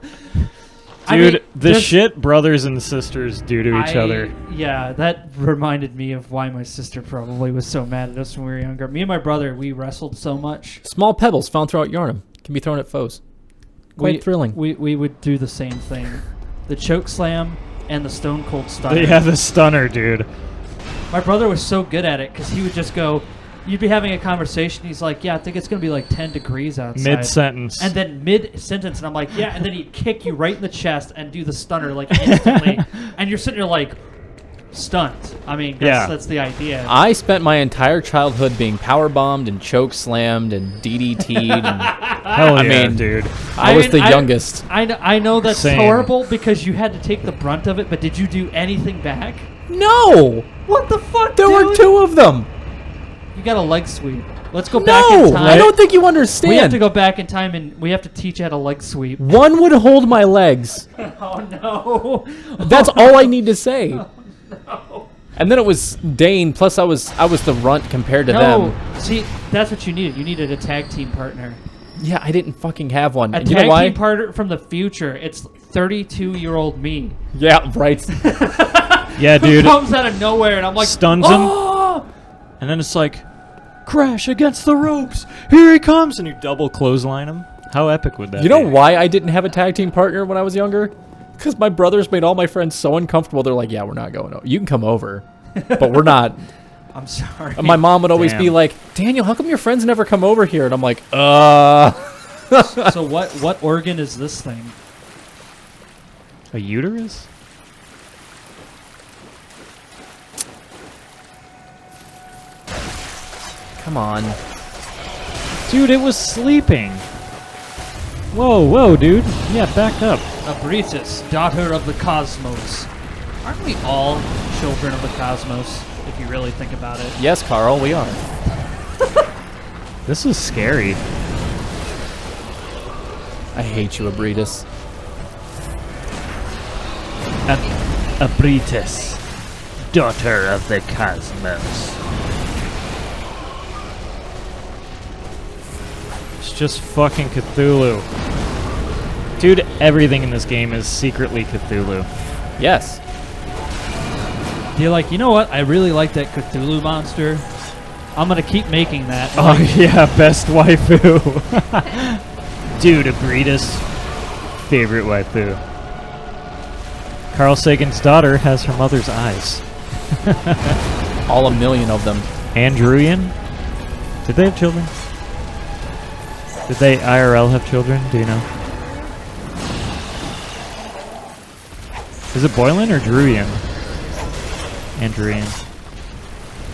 B: Dude, the
A: there's-
B: shit brothers and sisters do to each other.
A: Yeah, that reminded me of why my sister probably was so mad at us when we were younger. Me and my brother, we wrestled so much.
C: Small pebbles found throughout Yarnum can be thrown at foes. Quite thrilling.
A: We would do the same thing. The choke slam and the stone cold stunner.
B: Yeah, the stunner, dude.
A: My brother was so good at it because he would just go, you'd be having a conversation. He's like, yeah, I think it's going to be like 10 degrees outside.
B: Mid-sentence.
A: And then mid-sentence, and I'm like, yeah. And then he'd kick you right in the chest and do the stunner like instantly. And you're sitting there like, stunned. I mean, that's the idea.
C: I spent my entire childhood being power bombed and choke slammed and DDT'd. And
B: Hell yeah,
C: I mean,
B: dude.
C: I was the youngest.
A: I know that's
B: Same.
A: horrible because you had to take the brunt of it, but did you do anything back?
C: No!
A: What the fuck,
C: There were
A: dude?
C: 2 of them.
A: You got a leg sweep. Let's go back
C: No!
A: in time.
C: I don't think you understand.
A: We have to go back in time and we have to teach you how to leg sweep.
C: One would hold my legs.
A: Oh no!
C: That's all I need to say. And then it was Dane, plus I was the runt compared to
A: No,
C: them.
A: see, that's what you needed. You needed a tag team partner.
C: Yeah, I didn't fucking have one.
A: A
C: And you
A: tag
C: know why?
A: team partner from the future. It's 32-year-old me.
C: Yeah, right.
B: Yeah, dude.
A: Comes out of nowhere, and I'm like,
B: Stuns
A: oh!
B: him. And then it's like, crash against the ropes. Here he comes. And you double clothesline him. How epic would that
C: You know
B: be?
C: why I didn't have a tag team partner when I was younger? Because my brothers made all my friends so uncomfortable. They're like, yeah, we're not going over. You can come over, but we're not.
A: I'm sorry.
C: And my mom would always be
B: Damn.
C: like, Daniel, how come your friends never come over here? And I'm like,
A: So what organ is this thing?
B: A uterus?
C: Come on.
B: Dude, it was sleeping. Whoa, dude. Yeah, back up.
A: Abritus, daughter of the cosmos. Aren't we all children of the cosmos, if you really think about it?
C: Yes, Carl, we are.
B: This is scary.
C: I hate you, Abritus.
B: Abritus, daughter of the cosmos. It's just fucking Cthulhu. Dude, everything in this game is secretly Cthulhu.
C: Yes.
A: You're like, you know what? I really like that Cthulhu monster. I'm gonna keep making that.
B: Oh yeah, best waifu. Dude, Abritus, favorite waifu. Carl Sagan's daughter has her mother's eyes.
C: All 1,000,000 of them.
B: Andrewian? Did they have children? Did they IRL have children? Do you know? Is it Boylan or Druian? Andrewian.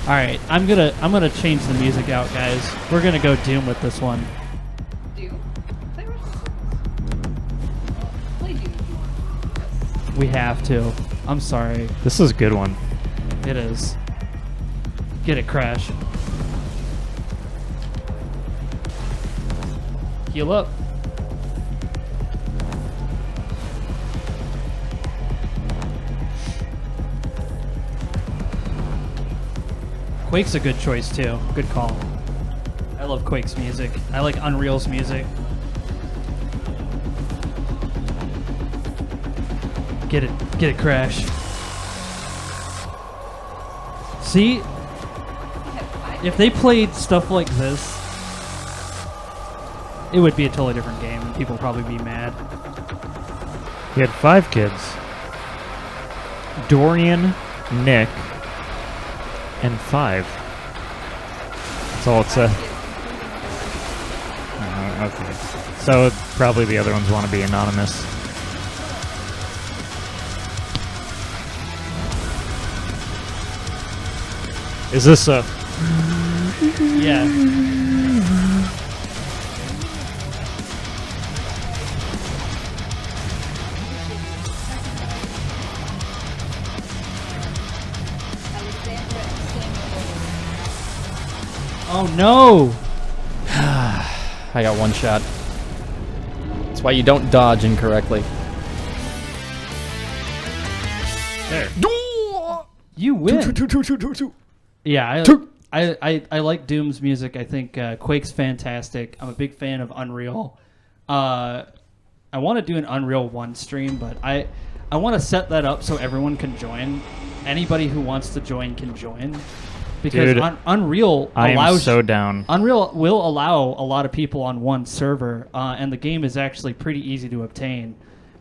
A: All right, I'm gonna change the music out, guys. We're gonna go Doom with this one.
D: Doom? Play Doom if you want.
A: We have to. I'm sorry.
B: This is a good one.
A: It is. Get it, Crash. Heal up. Quake's a good choice too. Good call. I love Quake's music. I like Unreal's music. Get it, Crash. See, if they played stuff like this, it would be a totally different game, and people would probably be mad.
B: He had 5 kids. Dorian, Nick, and 5. That's all it said. Okay. So probably the other ones want to be anonymous. Is this a...
A: Yeah. Oh no!
C: I got one shot. That's why you don't dodge incorrectly.
B: There.
A: You win. Yeah, I like Doom's music. I think Quake's fantastic. I'm a big fan of Unreal. I want to do an Unreal 1 stream, but I want to set that up so everyone can join. Anybody who wants to join can join. Because
B: Dude,
A: Unreal
B: I am
A: allows...
B: so down.
A: Unreal will allow a lot of people on one server, and the game is actually pretty easy to obtain.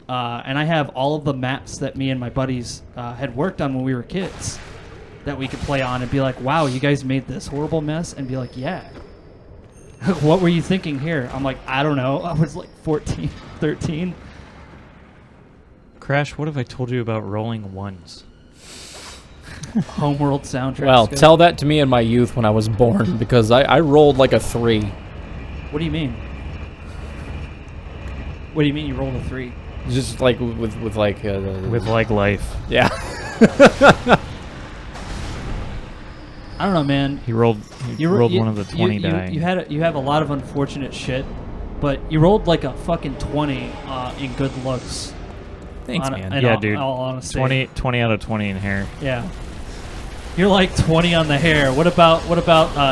A: And I have all of the maps that me and my buddies had worked on when we were kids that we could play on and be like, wow, you guys made this horrible mess? And be like, yeah. What were you thinking here? I'm like, I don't know. I was like 14, 13.
B: Crash, what have I told you about rolling ones?
A: Homeworld soundtrack.
C: Well, tell that to me in my youth when I was born, because I rolled like a 3.
A: What do you mean? What do you mean you rolled a 3?
C: Just like with like...
B: With like life.
C: Yeah.
A: I don't know, man.
B: He rolled one of the 20 die.
A: You have a lot of unfortunate shit, but you rolled like a fucking 20 in good looks.
C: Thanks, man.
B: Yeah, dude.
A: All honesty.
B: 20 out of 20 in hair.
A: Yeah. You're like 20 on the hair. What about what about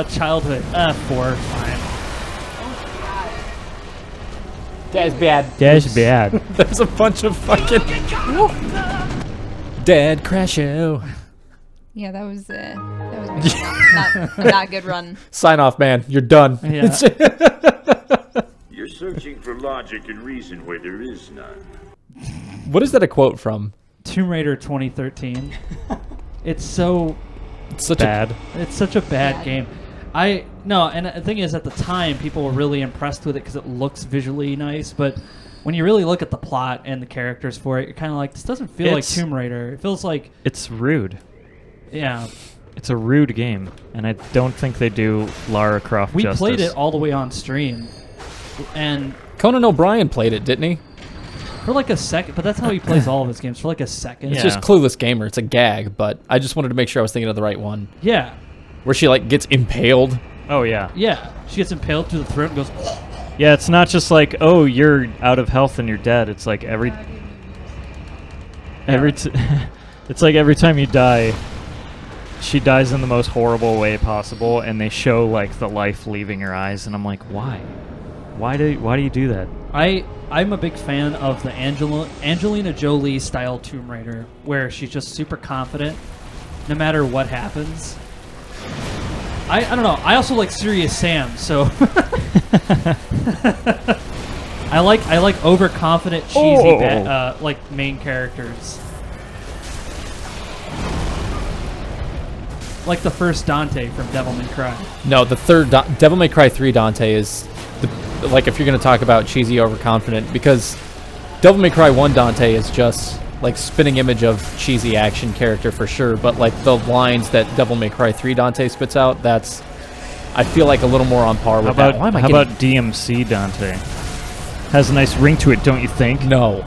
A: childhood? 4, fine.
C: That's bad.
B: That's bad.
C: There's a bunch of fucking... Dead Crasho.
E: Yeah, that was not a good run.
C: Sign off, man. You're done.
A: Yeah.
I: You're searching for logic and reason where there is none.
C: What is that a quote from?
A: Tomb Raider 2013. It's so
C: Such
B: bad.
A: It's such a bad game. And the thing is, at the time, people were really impressed with it because it looks visually nice, but when you really look at the plot and the characters for it, you're kind of like, this doesn't feel like Tomb Raider. It feels like...
B: It's rude.
A: Yeah.
B: It's a rude game, and I don't think they do Lara Croft justice.
A: We played it all the way on stream, and...
C: Conan O'Brien played it, didn't he?
A: For like a second, but that's how he plays all of his games, for like a second.
C: It's just Clueless Gamer. It's a gag, but I just wanted to make sure I was thinking of the right one.
A: Yeah.
C: Where she, like, gets impaled.
B: Oh, yeah.
A: Yeah. She gets impaled through the throat and goes...
B: Yeah, it's not just like, oh, you're out of health and you're dead. It's like every it's like every time you die, she dies in the most horrible way possible, and they show like the life leaving her eyes, and I'm like, why? Why do you do that?
A: I'm a big fan of the Angelina Jolie style Tomb Raider, where she's just super confident no matter what happens. I don't know. I also like Serious Sam, so I like overconfident, cheesy like main characters. Like the first Dante from Devil May Cry.
C: No, the third Devil May Cry 3 Dante is like, if you're going to talk about cheesy overconfident, because Devil May Cry 1 Dante is just like spitting image of cheesy action character for sure, but like the lines that Devil May Cry 3 Dante spits out, that's, I feel like, a little more on par with that.
B: How about DMC Dante? Has a nice ring to it, don't you think?
C: No.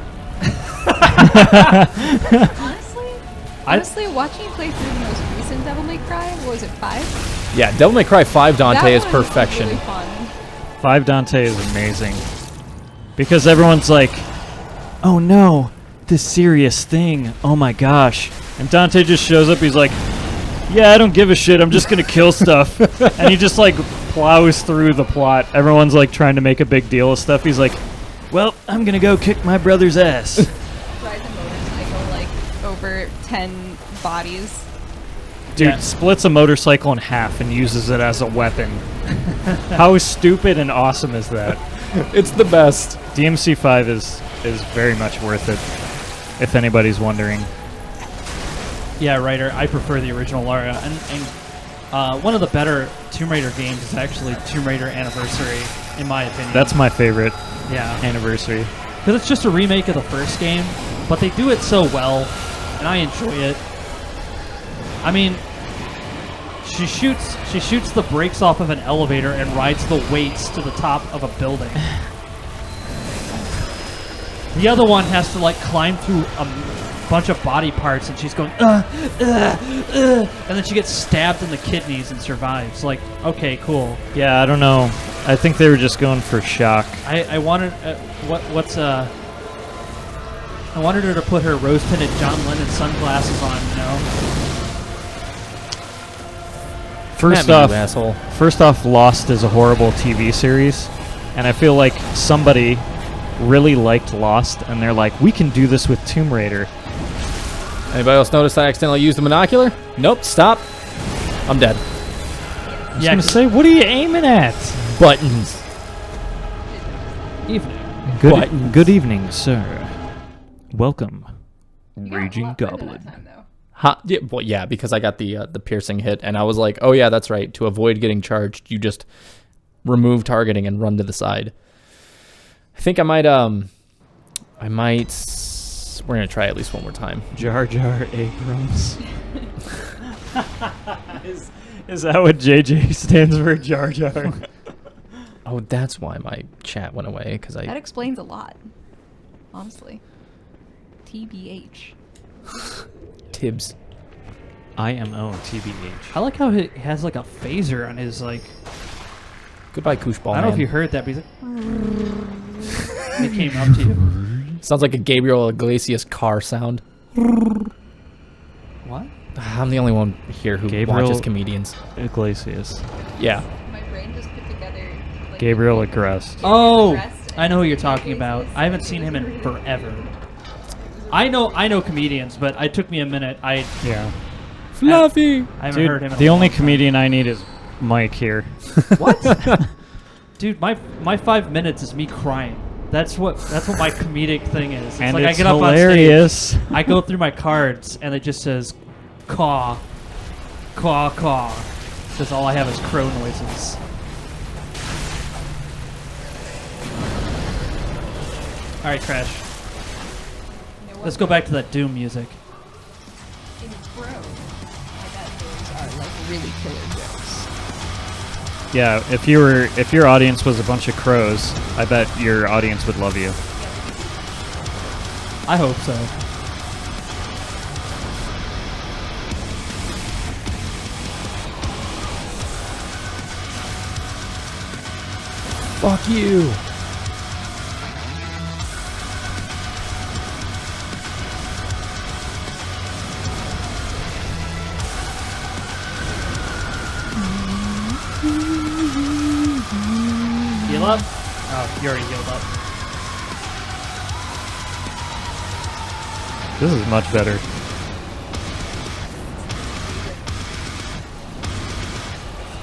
E: Honestly, watching you play through the most recent Devil May Cry, what was it, 5?
C: Yeah, Devil May Cry 5 Dante
E: That
C: is
E: one was
C: perfection.
E: really fun.
B: 5 Dante is amazing. Because everyone's like, oh no, this serious thing. Oh my gosh. And Dante just shows up, he's like, yeah, I don't give a shit, I'm just gonna kill stuff. And he just like plows through the plot. Everyone's like trying to make a big deal of stuff. He's like, well, I'm gonna go kick my brother's ass.
E: Rides a motorcycle, like, over 10 bodies.
B: Dude,
A: Yeah.
B: splits a motorcycle in half and uses it as a weapon. How stupid and awesome is that?
C: It's the best.
B: DMC5 is very much worth it, if anybody's wondering.
A: Yeah, Ryder, I prefer the original Lara. And one of the better Tomb Raider games is actually Tomb Raider Anniversary, in my opinion.
B: That's my favorite
A: yeah.
B: anniversary.
A: Because it's just a remake of the first game, but they do it so well, and I enjoy it. I mean, she shoots the brakes off of an elevator and rides the weights to the top of a building. The other one has to like climb through a bunch of body parts, and she's going and then she gets stabbed in the kidneys and survives. Like, okay, cool.
B: Yeah, I don't know. I think they were just going for shock.
A: I wanted I wanted her to put her rose-tinted John Lennon sunglasses on, you know.
B: First
C: Not
B: off,
C: me, you asshole.
B: Lost is a horrible TV series, and I feel like somebody really liked Lost, and they're like, we can do this with Tomb Raider.
C: Anybody else notice I accidentally used the monocular? Nope, stop. I'm dead.
B: I was gonna say, what are you aiming at?
C: Buttons.
A: Evening.
B: Good evening, sir. Welcome,
D: You got a
B: Raging
D: lot better that
B: Goblin.
D: time, though.
C: Yeah, well, yeah, because I got the piercing hit, and I was like, oh yeah, that's right. To avoid getting charged, you just remove targeting and run to the side. I think I might. We're gonna try at least one more time.
B: Jar Jar Abrams. Is that what JJ stands for? Jar Jar.
C: Oh, that's why my chat went away because
E: That
C: I.
E: explains a lot, honestly. TBH.
C: Tibbs.
B: IMO TBH.
A: I like how he has like a phaser on his like.
C: Goodbye, Kooshball.
A: I don't know if you heard that, but he's like. He came up to you.
C: Sounds like a Gabriel Iglesias car sound.
A: What?
C: I'm the only one here who
B: Gabriel-
C: watches comedians.
B: Iglesias.
C: Yeah.
D: My brain just put together. Like,
B: Gabriel Agrest.
A: Oh,
D: Rest
A: I know who you're
D: and
A: talking about. I haven't seen him in forever. I know comedians, but it took me a minute.
B: Yeah.
C: Fluffy.
A: I haven't heard him.
B: Dude,
A: in
B: the
A: a
B: only
A: long time.
B: comedian I need is Mike here.
A: What? Dude, my 5 minutes is me crying. That's what my comedic thing is. It's
B: And
A: like
B: it's
A: I get up
B: hilarious.
A: on stage, I go through my cards, and it just says, caw, caw, caw. Because all I have is crow noises. All right, Crash.
D: You know what?
A: Let's go back to that Doom music.
D: In Pro.
E: I bet those are like really killer jokes.
B: Yeah, if your audience was a bunch of crows, I bet your audience would love you.
A: I hope so.
C: Fuck you.
A: Heal up? Oh, you already healed up.
B: This is much better.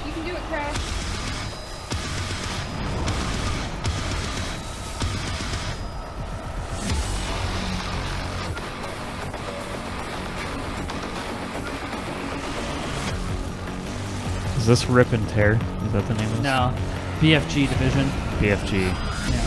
D: You can do it, Crash.
B: Is this Rip and Tear? Is that the name of this?
A: No. BFG division.
B: BFG.
A: Yeah.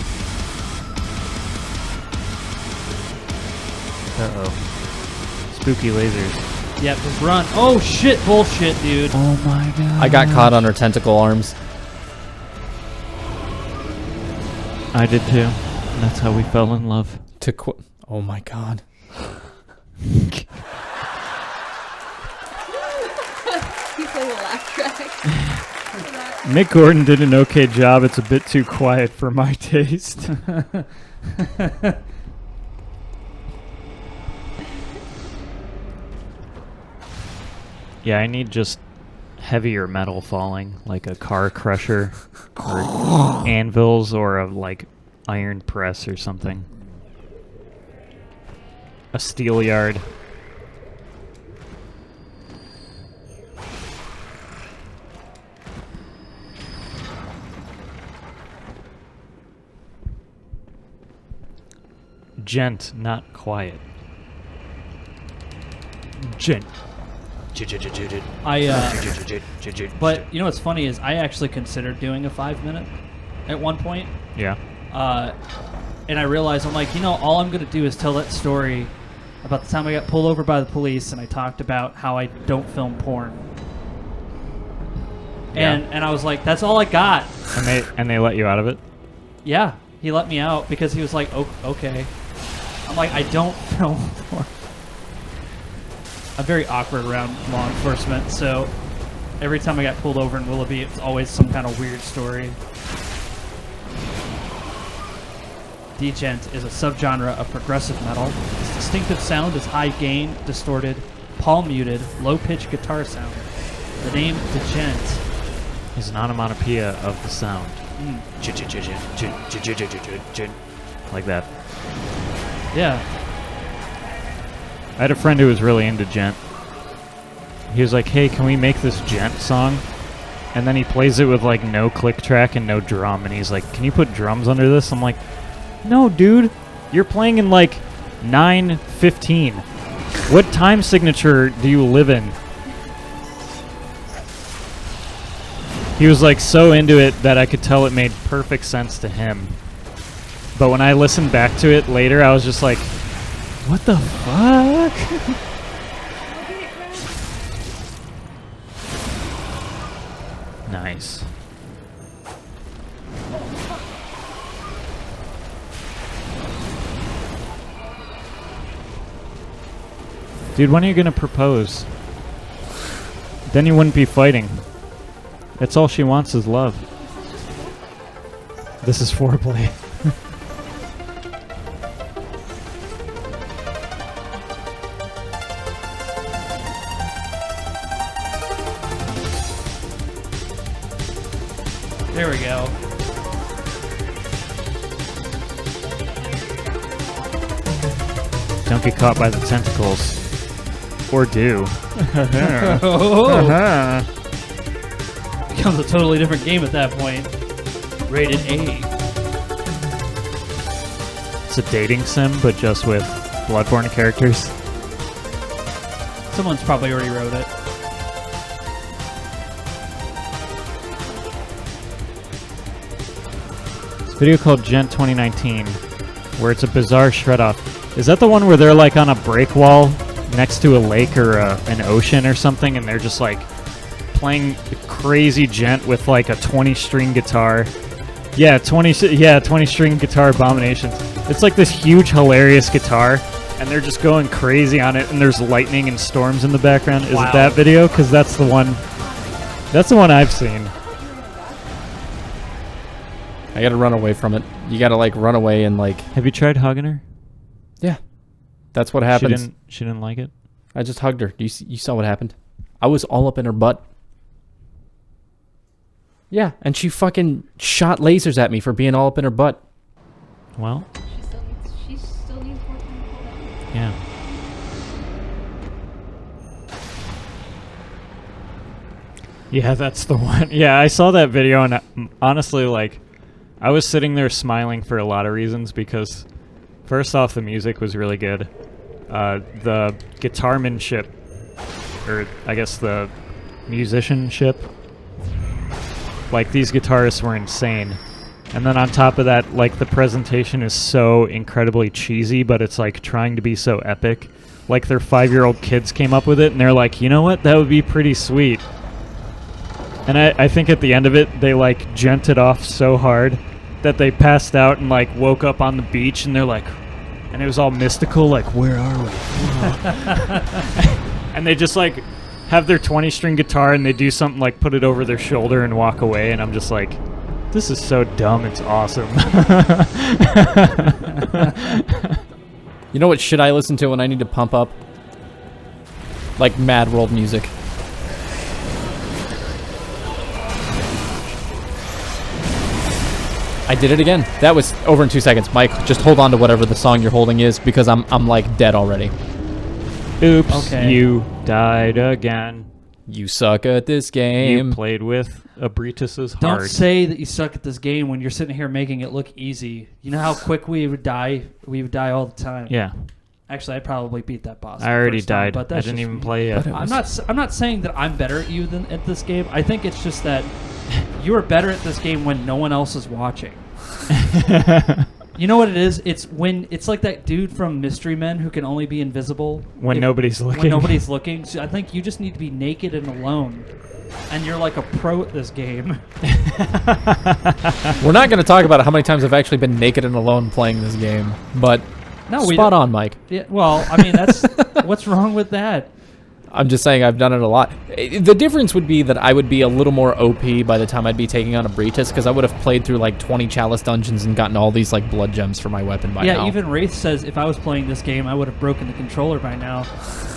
B: Uh-oh. Spooky lasers.
A: Yep, just run. Oh shit, bullshit, dude.
B: Oh my god.
C: I got caught on her tentacle arms.
B: I did too. And that's how we fell in love.
C: Oh my god.
E: You play the laugh track.
B: Mick Gordon did an okay job. It's a bit too quiet for my taste. Yeah, I need just heavier metal falling, like a car crusher, or anvils, or a like iron press or something. A steel yard. Gent, not quiet. Gent.
A: But you know what's funny is I actually considered doing a 5-minute at one point.
B: Yeah.
A: And I realized, I'm like, all I'm going to do is tell that story about the time I got pulled over by the police and I talked about how I don't film porn.
B: Yeah.
A: And I was like, that's all I got.
B: And they let you out of it?
A: Yeah, he let me out because he was like, oh, okay. I'm like, I don't film porn. I'm very awkward around law enforcement, so every time I got pulled over in Willoughby, it's always some kind of weird story. Degent is a subgenre of progressive metal. Its distinctive sound is high-gain, distorted, palm-muted, low-pitched guitar sound. The name Degent
B: is an onomatopoeia of the sound. Like that.
A: Yeah.
B: I had a friend who was really into gent. He was like, hey, can we make this gent song? And then he plays it with like no click track and no drum. And he's like, can you put drums under this? I'm like, no, dude. You're playing in like 9:15. What time signature do you live in? He was like so into it that I could tell it made perfect sense to him. But when I listened back to it later, I was just like, what the fuck? Nice. Dude, when are you gonna propose? Then you wouldn't be fighting. That's all she wants is love. This is foreplay.
A: There we go.
B: Don't get caught by the tentacles. Or do.
A: Becomes a totally different game at that point. Rated A.
B: It's a dating sim, but just with Bloodborne characters.
A: Someone's probably already wrote it.
B: It's a video called Gent 2019, where it's a bizarre shred-off. Is that the one where they're like on a break wall next to a lake or an ocean or something, and they're just like playing crazy gent with like a 20-string guitar? Yeah, 20-string guitar abominations. It's like this huge, hilarious guitar, and they're just going crazy on it, and there's lightning and storms in the background. Is it that video? Because that's the one. That's the one I've seen.
C: I gotta run away from it. You gotta like run away and like.
B: Have you tried hugging her?
C: Yeah, that's what happens.
B: She didn't like it.
C: I just hugged her. You saw what happened. I was all up in her butt. Yeah, and she fucking shot lasers at me for being all up in her butt.
B: Well.
D: She still needs more time to cool down.
B: Yeah. Yeah, that's the one. Yeah, I saw that video, and honestly, like, I was sitting there smiling for a lot of reasons, because first off, the music was really good. The guitarmanship, or I guess the musicianship, like, these guitarists were insane. And then on top of that, like, the presentation is so incredibly cheesy, but it's like trying to be so epic. Like, their 5-year-old kids came up with it, and they're like, you know what, that would be pretty sweet. And I think at the end of it, they like gented off so hard that they passed out and like woke up on the beach and they're like, and it was all mystical, like, where are we? And they just like have their 20-string guitar and they do something like put it over their shoulder and walk away, and I'm just like, this is so dumb, it's awesome.
C: You know what should I listen to when I need to pump up? Like Mad World music. I did it again. That was over in 2 seconds. Mike, just hold on to whatever the song you're holding is, because I'm like dead already.
B: Oops,
A: Okay.
B: you died again.
C: You suck at this game.
B: You played with Abritus's
A: Don't
B: heart.
A: say that you suck at this game when you're sitting here making it look easy. You know how quick we would die? We would die all the time.
B: Yeah,
A: Actually, I probably beat that boss.
B: I
A: the
B: already
A: first time,
B: died.
A: but
B: I
A: that's
B: didn't
A: just
B: even
A: me.
B: play yet.
A: I'm not saying that I'm better at you than at this game. I think it's just that you are better at this game when no one else is watching. You know what it is? It's like that dude from Mystery Men who can only be invisible
B: When nobody's looking.
A: When nobody's looking. So I think you just need to be naked and alone, and you're like a pro at this game.
C: We're not going to talk about how many times I've actually been naked and alone playing this game, but
A: No, we
C: spot
A: don't-
C: on, Mike.
A: Yeah, well, I mean, that's what's wrong with that?
C: I'm just saying I've done it a lot. The difference would be that I would be a little more OP by the time I'd be taking on Abritus, because I would have played through like 20 Chalice dungeons and gotten all these like blood gems for my weapon by now.
A: Yeah, even Wraith says if I was playing this game, I would have broken the controller by now.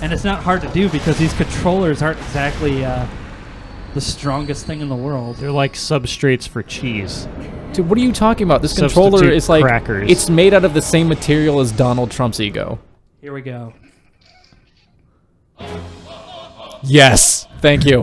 A: And it's not hard to do because these controllers aren't exactly the strongest thing in the world.
B: They're like substrates for cheese.
C: Dude, what are you talking about? This
B: Substitute
C: controller is like
B: crackers.
C: it's made out of the same material as Donald Trump's ego.
A: Here we go.
C: Yes, thank you.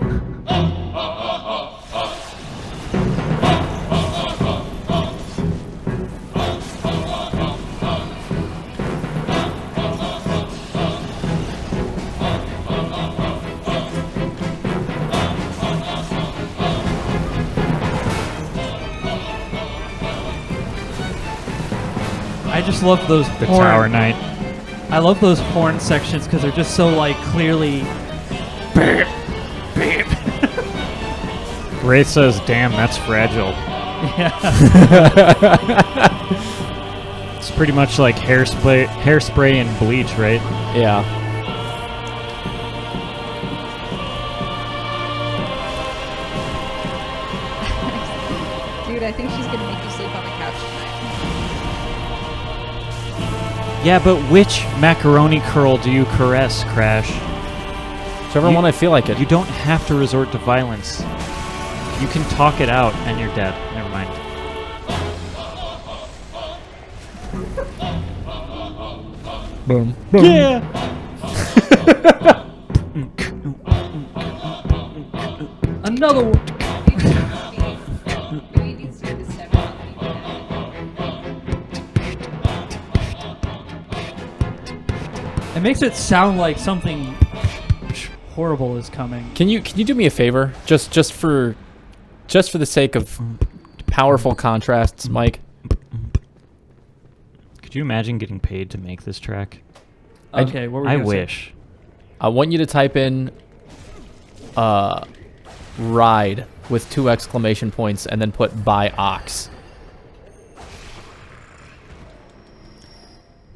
A: I just love those
B: The
A: horn.
B: Tower Knight.
A: I love those horn sections because they're just so like clearly.
B: Wraith says, damn, that's fragile.
A: Yeah.
B: It's pretty much like hairspray and bleach, right?
C: Yeah.
E: Dude, I think she's gonna make you sleep on the couch tonight.
B: Yeah, but which macaroni curl do you caress, Crash?
C: Whichever one I feel like it.
B: You don't have to resort to violence. You can talk it out and you're dead. Never mind.
C: Boom.
B: Yeah!
A: Another one.
D: Maybe needs to do the 7
A: It makes it sound like something horrible is coming.
C: Can you do me a favor? Just for the sake of powerful contrasts, Mike.
B: Could you imagine getting paid to make this track?
A: Okay, what were you
B: I
A: gonna say?
B: wish.
C: I want you to type in ride with 2 exclamation points and then put by ox.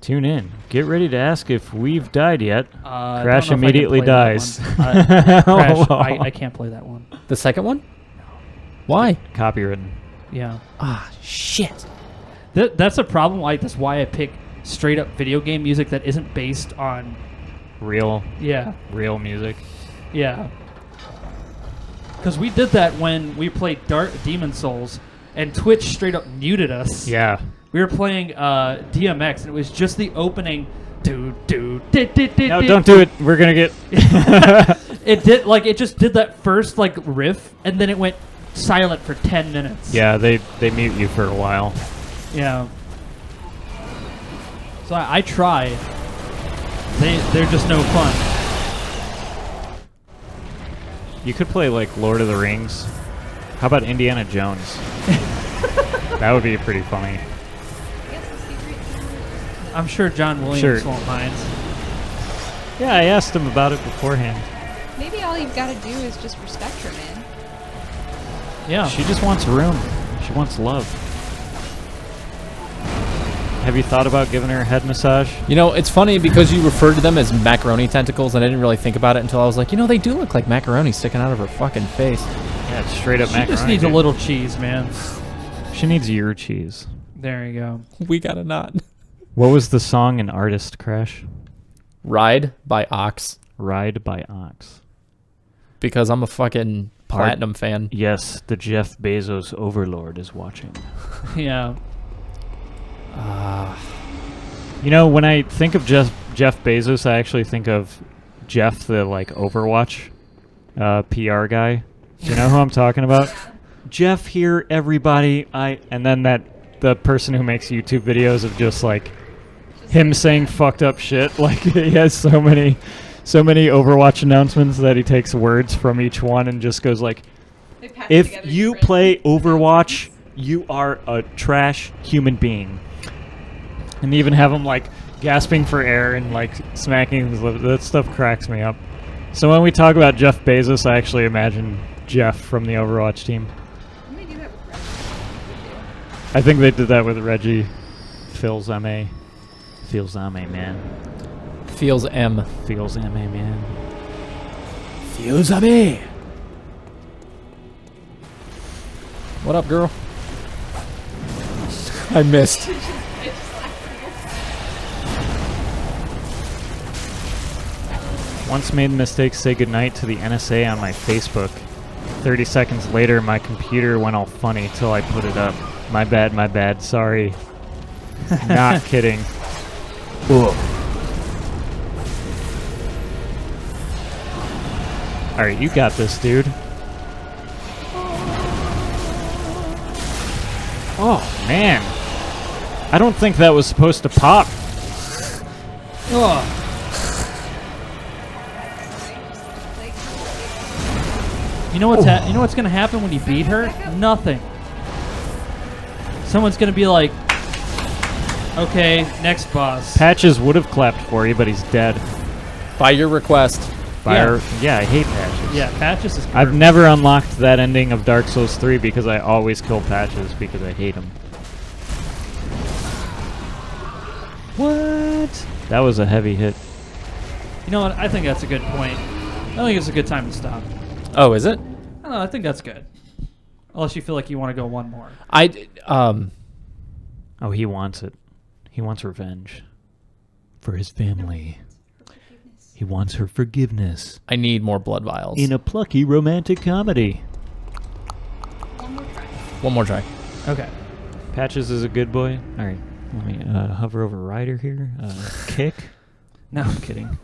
B: Tune in. Get ready to ask if we've died yet.
A: I
B: Crash
A: don't know if I can
B: immediately
A: play that
B: dies.
A: one. Crash, I can't play that one.
C: The second one? Why?
B: Copywritten.
A: Yeah.
C: Ah, shit.
A: That's a problem. Like, that's why I pick straight up video game music that isn't based on.
B: Real
A: Yeah.
B: music.
A: Yeah. Because we did that when we played Demon Souls, and Twitch straight up muted us.
B: Yeah.
A: We were playing DMX, and it was just the opening.
B: No, don't do it. We're gonna get.
A: It did it just did that first like riff, and then it went silent for 10 minutes.
B: Yeah, they mute you for a while.
A: Yeah. So I try. They're just no fun.
B: You could play like Lord of the Rings. How about Indiana Jones? That would be pretty funny.
A: I'm sure John Williams
B: Sure.
A: won't mind.
B: Yeah, I asked him about it beforehand.
E: Maybe all you've got to do is just respect her, man.
A: Yeah.
B: She just wants room. She wants love. Have you thought about giving her a head massage?
C: You know, it's funny because you referred to them as macaroni tentacles, and I didn't really think about it until I was like, you know, they do look like macaroni sticking out of her fucking face.
B: Yeah, it's straight up
A: She
B: macaroni.
A: just needs a
B: dude.
A: little cheese, man.
B: She needs your cheese.
A: There you go.
C: We got a knot.
B: What was the song in Artist Crash?
C: Ride by Ox,
B: Ride by Ox.
C: because I'm a fucking Platinum fan.
B: Yes, the Jeff Bezos overlord is watching.
A: Yeah.
B: You know, when I think of Jeff Bezos, I actually think of Jeff, the like Overwatch PR guy. Do you know who I'm talking about? Jeff here, everybody. And then the person who makes YouTube videos of just like him saying fucked up shit. Like he has so many Overwatch announcements that he takes words from each one and just goes like,
D: They patch together
B: if you
D: different
B: play Overwatch,
D: announcements.
B: you are a trash human being. And even have him like gasping for air and like smacking his lips. That stuff cracks me up. So when we talk about Jeff Bezos, I actually imagine Jeff from the Overwatch team.
D: Didn't they do that with Reggie?
B: I think they did that with Reggie. Feels MA. Feels MA, man.
C: Feels M.
B: Feels MA, man.
C: Feels me. What up, girl? I missed.
B: Once made the mistake to say goodnight to the NSA on my Facebook. 30 seconds later, my computer went all funny till I put it up. My bad, sorry. Not kidding. Ugh. Alright, you got this, dude. Oh, man. I don't think that was supposed to pop.
A: Oh. You know what's gonna happen when you beat her? Nothing. Someone's gonna be like, okay, next boss.
B: Patches would have clapped for you, but he's dead.
C: By your request.
B: Yeah, I hate Patches.
A: Yeah, Patches is good.
B: I've never unlocked that ending of Dark Souls 3 because I always kill Patches because I hate him. What? That was a heavy hit.
A: You know what? I think that's a good point. I think it's a good time to stop.
C: Oh, is it?
A: I don't know. I think that's good. Unless you feel like you want to go one more.
B: Oh, he wants it. He wants revenge. For his family. He wants her forgiveness.
C: I need more blood vials.
B: In a plucky romantic comedy.
C: One more try.
A: Okay.
B: Patches is a good boy. All right. Let me hover over Ryder here. Kick. No, I'm kidding.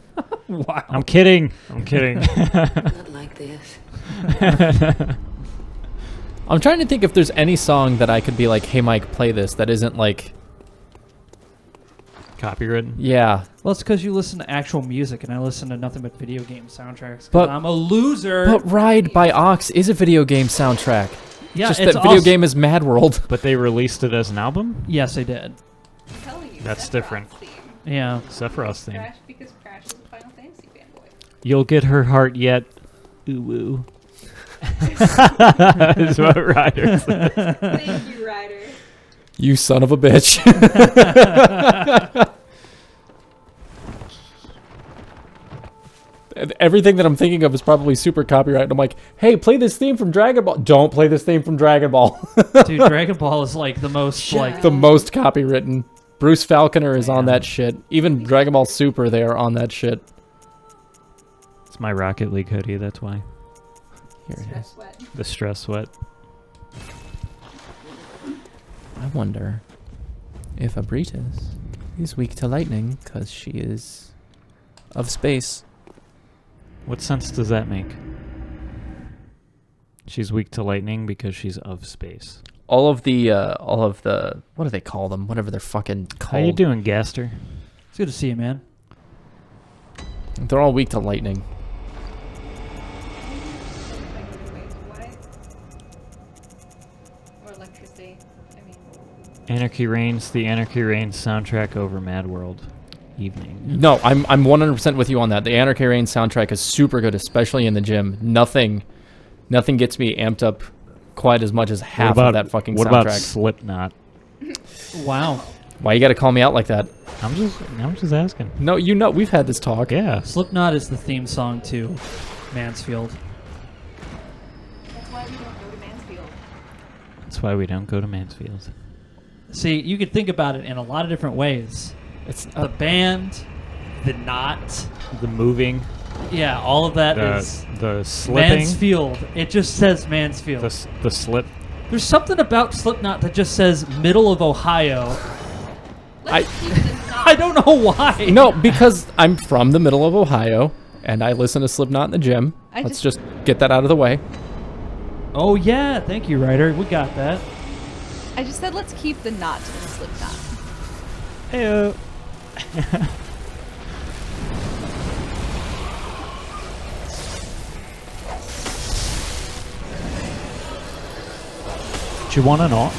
A: Wow.
B: I'm kidding. I'm kidding.
G: Not like this.
C: I'm trying to think if there's any song that I could be like, hey, Mike, play this that isn't like...
B: Copywritten?
C: Yeah.
A: Well, it's because you listen to actual music, and I listen to nothing but video game soundtracks.
C: But
A: I'm a loser.
C: But Ride by Ox is a video game soundtrack.
A: Yeah,
C: just
A: it's
C: that video
A: also-
C: game is Mad World.
B: But they released it as an album?
A: Yes, they did.
D: I'm telling you,
B: That's
D: Sephiroth's
B: different.
D: theme.
A: Yeah.
B: Sephiroth's theme.
D: Crash, because Crash is a Final Fantasy fanboy.
B: You'll get her heart yet. Ooh woo. Is what Ryder said.
D: Thank you, Ryder.
C: You son of a bitch. Everything that I'm thinking of is probably super copyright. I'm like, hey, play this theme from Dragon Ball. Don't play this theme from Dragon Ball.
A: Dude, Dragon Ball is like the most like
C: The most copywritten. Bruce Falconer is on that shit. Even Dragon Ball Super, they are on that shit.
B: It's my Rocket League hoodie, that's why.
C: Here it
D: Stress
C: is.
D: sweat.
B: The stress sweat.
C: I wonder if Abritas is weak to lightning because she is of space.
B: What sense does that make? She's weak to lightning because she's of space.
C: All of the, what do they call them? Whatever they're fucking called.
B: How you doing, Gaster?
A: It's good to see you, man.
C: They're all weak to lightning.
D: Wait, what? Or electricity. I mean,
B: Anarchy Reigns, the Anarchy Reigns soundtrack over Mad World. Evening.
C: No, I'm 100% with you on that. The Anarchy Reigns soundtrack is super good, especially in the gym. Nothing gets me amped up quite as much as half of that fucking
B: What
C: soundtrack.
B: about Slipknot?
A: Wow.
C: Why you gotta call me out like that?
B: I'm just asking.
C: No, you know we've had this talk.
B: Yeah.
A: Slipknot is the theme song to Mansfield.
D: That's why we don't go to Mansfield.
B: That's why we don't go to Mansfield.
A: See, you could think about it in a lot of different ways.
C: It's
A: The band, the knot,
B: The moving,
A: yeah, all of that is
B: the slipping,
A: Mansfield. It just says Mansfield.
B: the slip.
A: There's something about Slipknot that just says middle of Ohio.
D: Let's keep this not.
A: I don't know why.
C: no, because I'm from the middle of Ohio and I listen to Slipknot in the gym. Let's just get that out of the way.
A: Oh yeah, thank you, Ryder. We got that.
E: I just said let's keep the knot in Slipknot.
B: Heyo. Do you want a knot?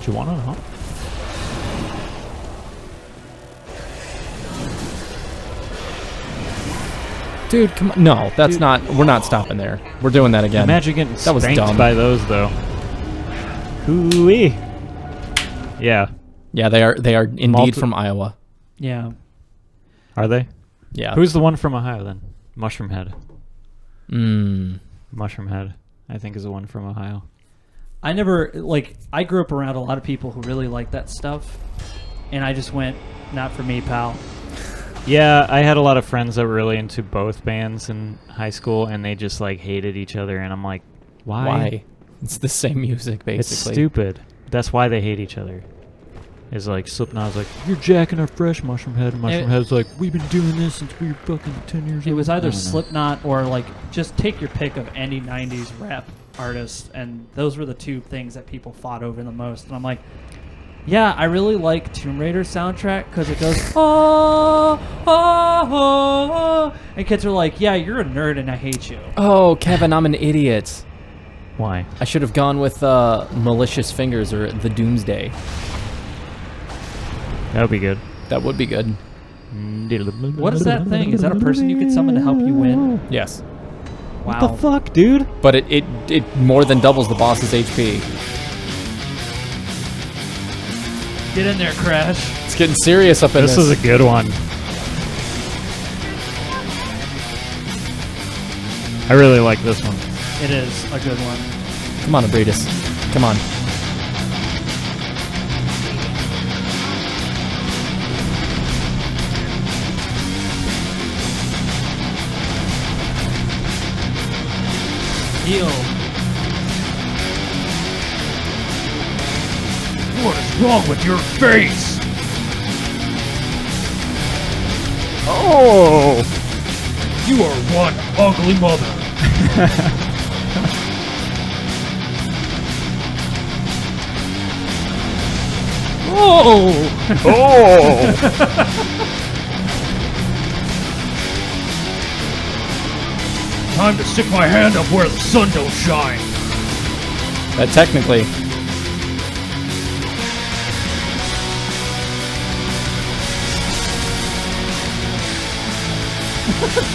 B: Do you want a knot?
C: Dude, come on. No, that's not. We're not stopping there. We're doing that again.
B: Imagine getting
C: That was
B: spanked
C: dumb.
B: by those though. Hooey. Yeah.
C: Yeah, they are. They are indeed from Iowa.
A: Yeah.
B: Are they?
C: Yeah.
B: Who's the one from Ohio then? Mushroom Head.
C: Mm.
B: Mushroom Head, I think, is the one from Ohio.
A: I grew up around a lot of people who really like that stuff, and I just went, not for me, pal.
B: Yeah, I had a lot of friends that were really into both bands in high school, and they just like hated each other, and I'm like, why?
C: It's the same music, basically.
B: It's stupid. That's why they hate each other. Is like Slipknot's like, you're jacking our fresh, Mushroom Head, and Mushroom Head's like, we've been doing this since we were fucking 10 years old.
A: It was either
B: I don't know.
A: Slipknot or like just take your pick of any 90s rap artist, and those were the two things that people fought over the most. And I'm like, yeah, I really like Tomb Raider soundtrack because it goes oh, oh, oh, oh, and kids are like, yeah, you're a nerd and I hate you.
C: Oh, Kevin, I'm an idiot.
B: Why?
C: I should have gone with Malicious Fingers or The Doomsday.
B: That would be good.
C: That would be good.
A: What is that thing? Is that a person you could summon to help you win?
C: Yes.
A: Wow.
B: What the fuck, dude?
C: But it more than doubles the boss's HP.
A: Get in there, Crash.
C: It's getting serious up in this.
B: This is a good one. I really like this one.
A: It is a good one.
C: Come on, Abredis. Come on.
A: Heal.
I: What is wrong with your face?
B: Oh!
I: You are one ugly mother.
A: Oh!
B: Oh!
I: Time to stick my hand up where the sun don't shine.
C: Technically.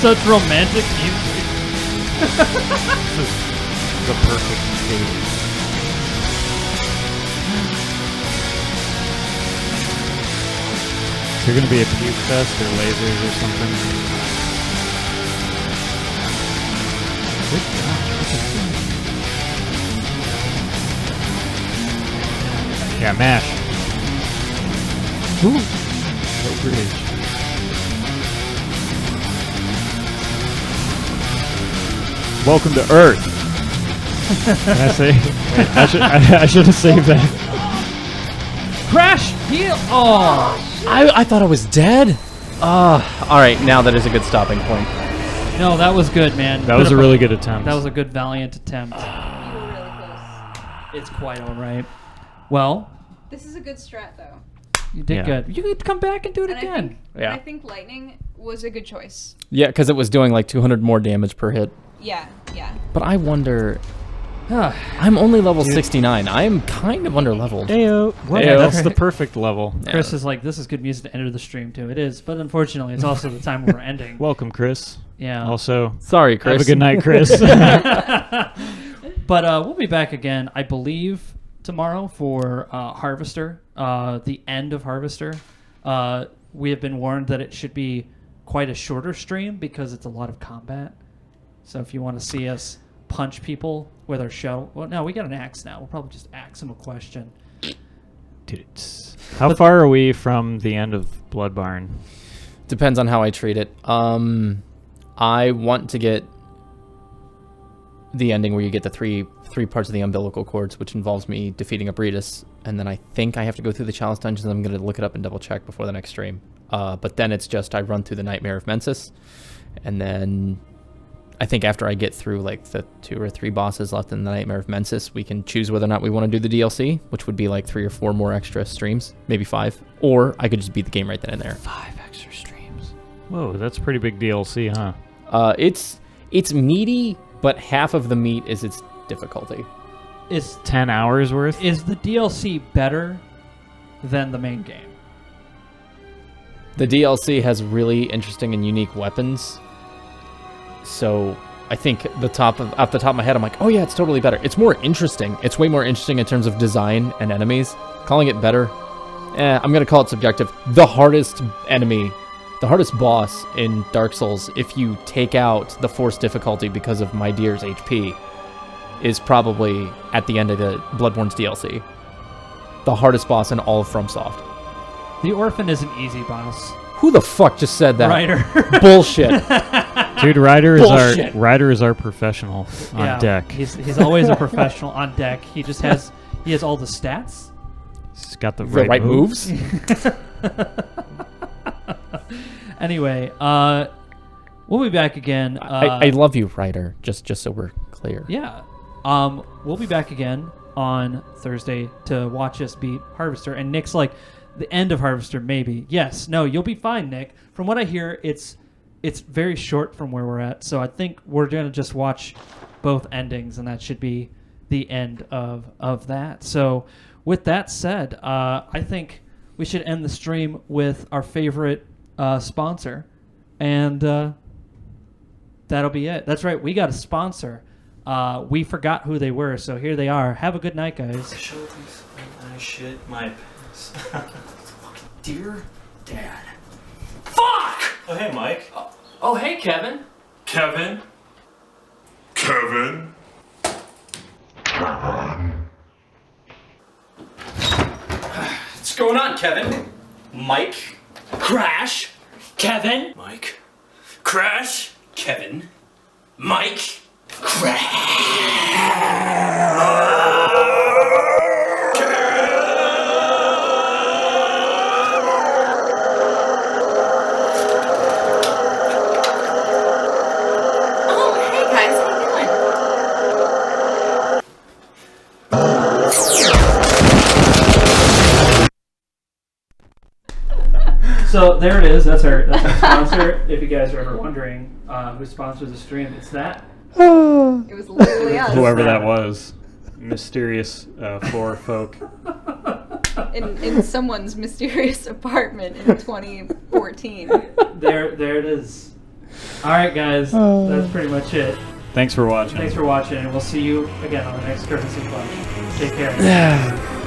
A: Such romantic music.
B: The perfect state. Is there gonna be a puke fest or lasers or something? Good job. Yeah, mash. Ooh. So British. Welcome to Earth. Can I say? Wait, I should have saved that.
A: Crash! Heal! Oh!
C: I thought I was dead. All right, now that is a good stopping point.
A: No, that was good, man.
B: That was a really good attempt.
A: That was a good, valiant attempt.
D: You were really close.
A: It's quite all right. Well,
D: This is a good strat, though.
A: you did
B: Yeah.
A: good. You could come back and do it
D: And
A: again.
C: Yeah.
E: I think lightning was a good choice.
C: Yeah, because it was doing like 200 more damage per hit.
E: Yeah, yeah.
C: But I wonder... I'm only level 69. I am kind of under-leveled.
B: Ayo. Well,
C: Ayo.
B: that's the perfect level.
A: Chris is like, this is good music to enter the stream too. It is, but unfortunately, it's also the time we're ending.
B: Welcome, Chris.
A: Yeah.
B: Also,
C: Sorry, Chris.
B: have a good night, Chris.
A: But we'll be back again, I believe, tomorrow for Harvester, the end of Harvester. We have been warned that it should be quite a shorter stream because it's a lot of combat. So if you want to see us punch people with our shell, well, no, we got an axe now. We'll probably just axe them a question.
B: Dude, how far are we from the end of Bloodborne?
C: Depends on how I treat it. I want to get the ending where you get the three parts of the umbilical cords, which involves me defeating a Breedis, and then I think I have to go through the chalice dungeons. I'm going to look it up and double check before the next stream. But then it's just I run through the Nightmare of Mensis, and then I think after I get through like the 2 or 3 bosses left in the Nightmare of Mensis, we can choose whether or not we want to do the DLC, which would be like 3 or 4 more extra streams, maybe 5, or I could just beat the game right then and there.
B: 5 extra streams. Whoa, that's pretty big DLC, huh?
C: It's meaty, but half of the meat is its difficulty.
A: Is
B: 10 hours worth?
A: Is the DLC better than the main game?
C: The DLC has really interesting and unique weapons. So I think off the top of my head, I'm like, oh yeah, it's totally better. It's more interesting. It's way more interesting in terms of design and enemies. Calling it better, I'm going to call it subjective. The hardest enemy, the hardest boss in Dark Souls, if you take out the forced difficulty because of my dear's HP, is probably at the end of the Bloodborne's DLC. The hardest boss in all of FromSoft.
A: The Orphan is an easy boss.
C: Who the fuck just said that?
A: Ryder.
C: Bullshit.
B: Dude, Ryder is our professional on deck.
A: He's always a professional on deck. He has all the stats.
B: He's got the
C: right moves.
A: Anyway, we'll be back again.
C: I love you, Ryder. Just so we're clear.
A: Yeah. We'll be back again on Thursday to watch us beat Harvester. And Nick's like, the end of Harvester, maybe. Yes. No, you'll be fine, Nick. From what I hear, it's very short from where we're at. So I think we're going to just watch both endings, and that should be the end of that. So with that said, I think we should end the stream with our favorite sponsor. And that'll be it. That's right. We got a sponsor. We forgot who they were, so here they are. Have a good night, guys.
J: I shit my pants. Dear Dad. Fuck! Oh, hey, Mike.
C: Oh, hey, Kevin.
J: Kevin? Kevin? What's going on, Kevin? Mike? Crash? Kevin? Mike? Crash? Kevin? Mike?
A: So there it is. That's our sponsor. If you guys are ever wondering who sponsors the stream, it's that.
E: It was literally us.
B: Whoever that was. Mysterious four folk.
E: In someone's mysterious apartment in 2014.
A: There it is. All right, guys. That's pretty much it.
B: Thanks for watching.
A: Thanks for watching, and we'll see you again on the next Courtesy Club. Take care.